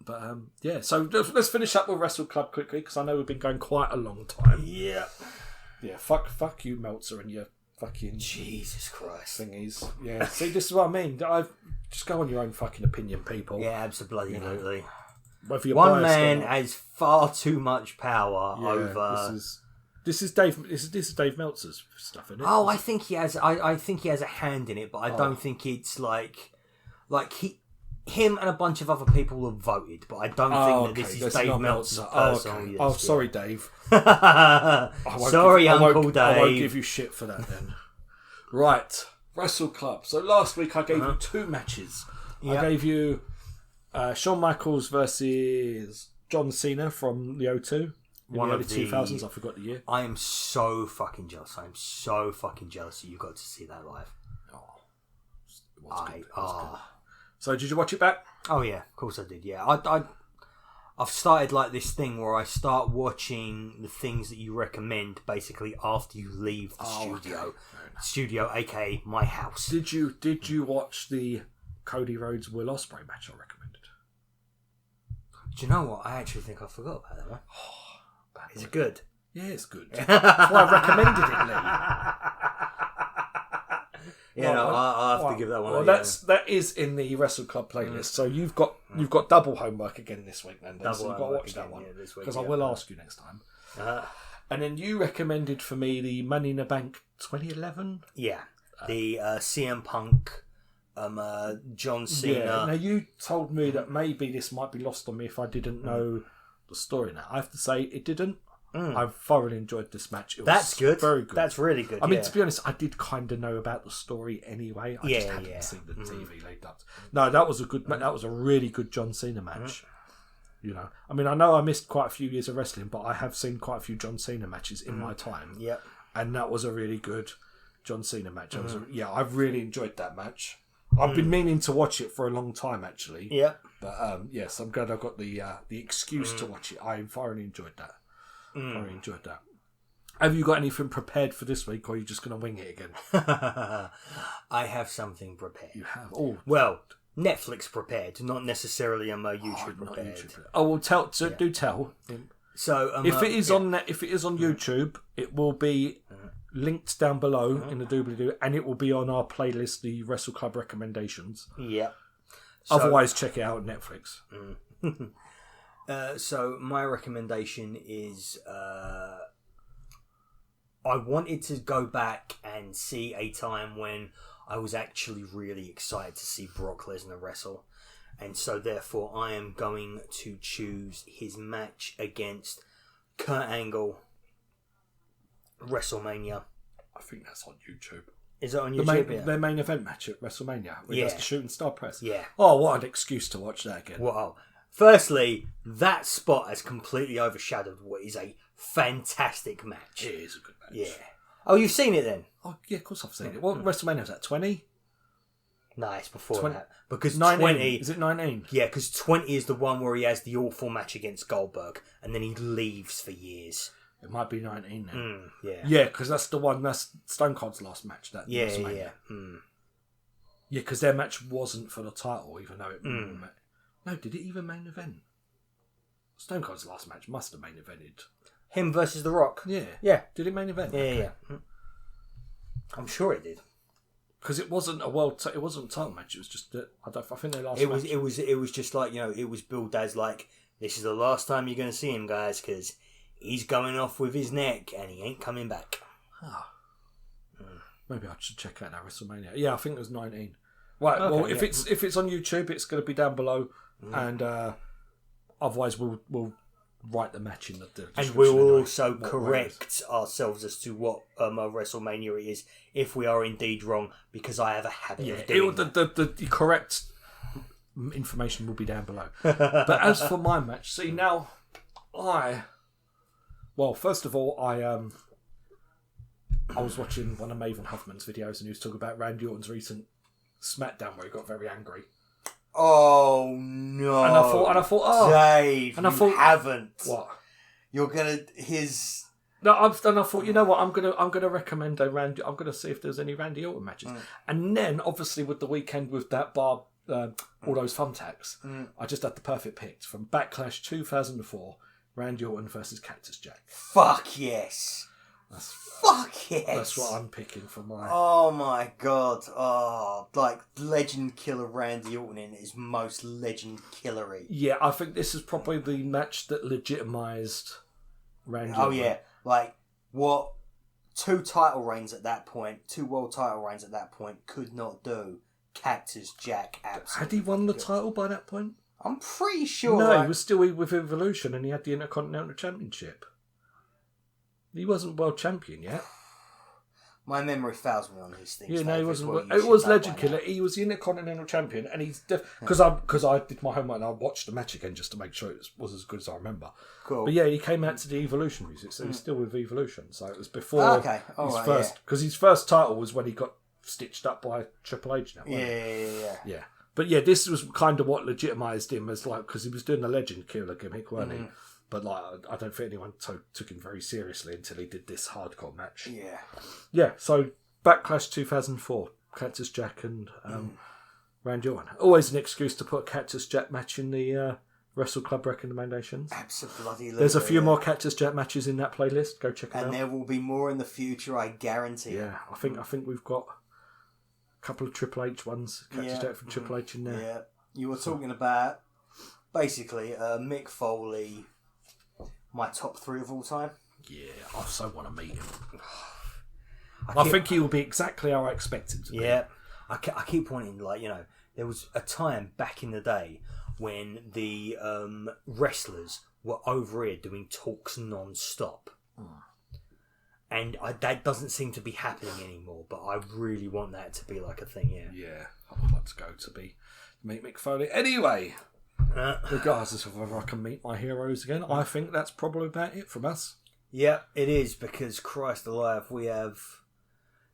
But so let's finish up with Wrestle Club quickly because I know we've been going quite a long time. Yeah. Fuck you, Meltzer, and your fucking Jesus Christ thingies. Yeah, see, this is what I mean. Just go on your own fucking opinion, people. Yeah, absolutely. Whether you're one man has far too much power over. This is Dave Meltzer's stuff, isn't it? Oh, I think he has. I think he has a hand in it, but I don't think it's like him and a bunch of other people have voted, but I don't think that this is Dave Meltzer's personal list. Oh, sorry, Dave. Sorry, Uncle Dave. I won't give you shit for that then. Right, Wrestle Club. So last week I gave you 2 matches. Yep. I gave you Shawn Michaels versus John Cena from the O2. one of of the the 2000s. I forgot the year. I am so fucking jealous. I am so fucking jealous that you got to see that live. Oh, it was good. It was good. Oh. So did you watch it back? Oh yeah, of course I did. Yeah, I've started like this thing where I start watching the things that you recommend basically after you leave the studio. Okay. Studio, aka my house. Did you watch the Cody Rhodes Will Ospreay match I recommended? Do you know what? I actually think I forgot about that one. Is it good? Yeah, it's good. That's why I recommended it, Lee. Yeah, I'll have to give that one. Well, that is in the Wrestle Club playlist. So you've got double homework again this week, then. So you've got to watch that one because I will ask you next time. And then you recommended for me the Money in the Bank 2011. Yeah, the CM Punk, John Cena. Yeah. Now you told me that maybe this might be lost on me if I didn't know the story. Now I have to say it didn't. I thoroughly enjoyed this match. That's good. Very good. That's really good. I mean, to be honest, I did kind of know about the story anyway. I just hadn't seen the TV laid up. No, that was a good match. That was a really good John Cena match. You know, I mean, I know I missed quite a few years of wrestling, but I have seen quite a few John Cena matches in my time. Yep. And that was a really good John Cena match. I've really enjoyed that match. I've been meaning to watch it for a long time, actually. Yeah. But yes, I'm glad I got the excuse to watch it. I thoroughly enjoyed that. Thoroughly enjoyed that. Have you got anything prepared for this week, or are you just going to wing it again? I have something prepared. You have. Oh, well, Netflix prepared, not necessarily on my YouTube prepared. Well, tell. Do tell. So if it is on YouTube, it will be linked down below in the doobly-doo, and it will be on our playlist, the Wrestle Club recommendations. Yeah. Otherwise, check it out on Netflix. So my recommendation is I wanted to go back and see a time when I was actually really excited to see Brock Lesnar wrestle. And so therefore I am going to choose his match against Kurt Angle, WrestleMania. I think that's on YouTube. Is it on YouTube? Their main event match at WrestleMania. Where that's the shooting star press. Yeah. Oh, what an excuse to watch that again. Wow. Firstly, that spot has completely overshadowed what is a fantastic match. It is a good match. Yeah. Oh, you've seen it then? Oh, yeah, of course I've seen it. What WrestleMania was that? 20? No, it's before 20, that. Because 19. 20... Is it 19? Yeah, because 20 is the one where he has the awful match against Goldberg, and then he leaves for years. It might be 19 then. Yeah. Yeah, because that's the one, that's Stone Cold's last match. That Yeah. Yeah, because their match wasn't for the title, even though it... No, did it even main event? Stone Cold's last match must have main evented. Him versus The Rock? Yeah. Yeah. Did it main event? Yeah. I'm sure it did. Because it wasn't a it wasn't a title match. It was just that I think they last. It was just like, you know, it was billed as like, this is the last time you're going to see him, guys, because he's going off with his neck and he ain't coming back. Maybe I should check out that WrestleMania. Yeah, I think it was 19. Right. Okay, well, if it's on YouTube, it's going to be down below, and otherwise we'll write the match in the description. And we will also correct ourselves as to what WrestleMania is if we are indeed wrong, because I have a habit of doing that. The correct information will be down below. But as for my match, see now, first of all, I was watching one of Maven Huffman's videos, and he was talking about Randy Orton's recent SmackDown where he got very angry. Oh no! And I thought, Dave, and I thought, haven't. What? You're gonna his. No, I thought, you know what? I'm gonna recommend a Randy. I'm gonna see if there's any Randy Orton matches, and then obviously with the weekend with that bar, all those thumbtacks, I just had the perfect pick from Backlash 2004: Randy Orton versus Cactus Jack. Fuck yes. Fuck yes. That's what I'm picking for my... Oh my god. Oh, like legend killer Randy Orton in his most legend killery. Yeah, I think this is probably the match that legitimised Randy Orton. Oh yeah, like what 2 title reigns at that point, 2 world title reigns at that point could not do. Cactus Jack absolutely. Had he won the title by that point? I'm pretty sure. No, he was still with Evolution and he had the Intercontinental Championship. He wasn't world champion yet. My memory fails me on these things. Yeah, no, he Dave, wasn't. It was Legend Killer. He was the Intercontinental Champion, and he's because I did my homework and I watched the match again just to make sure it was as good as I remember. Cool. But yeah, he came out to the Evolution music, so he's still with Evolution. So it was before his first, because his first title was when he got stitched up by Triple H. Now, yeah. But yeah, this was kind of what legitimised him as like because he was doing the Legend Killer gimmick, weren't he? But like, I don't think anyone took him very seriously until he did this hardcore match. Yeah. So Backlash 2004, Cactus Jack and Randy Orton. Always an excuse to put a Cactus Jack match in the Wrestle Club recommendations. Absolutely. There's a few more Cactus Jack matches in that playlist. Go check them out. And there will be more in the future, I guarantee. Yeah, I think we've got a couple of Triple H ones. Cactus Jack from Triple H in there. Yeah, you were talking about basically Mick Foley. My top 3 of all time. Yeah, I so want to meet him. I think he will be exactly how I expected to be. Yeah, I keep wanting, like, you know, there was a time back in the day when the wrestlers were over here doing talks non-stop. And that doesn't seem to be happening anymore, but I really want that to be like a thing, Yeah, I would like to go to meet Mick Foley. Anyway... regardless of whether I can meet my heroes again, I think that's probably about it from us. Yeah, it is, because Christ alive, we have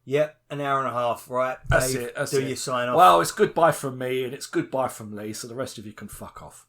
an hour and a half, right? That's Dave, it. That's do it. your sign off. Well, it's goodbye from me and it's goodbye from Lee, so the rest of you can fuck off.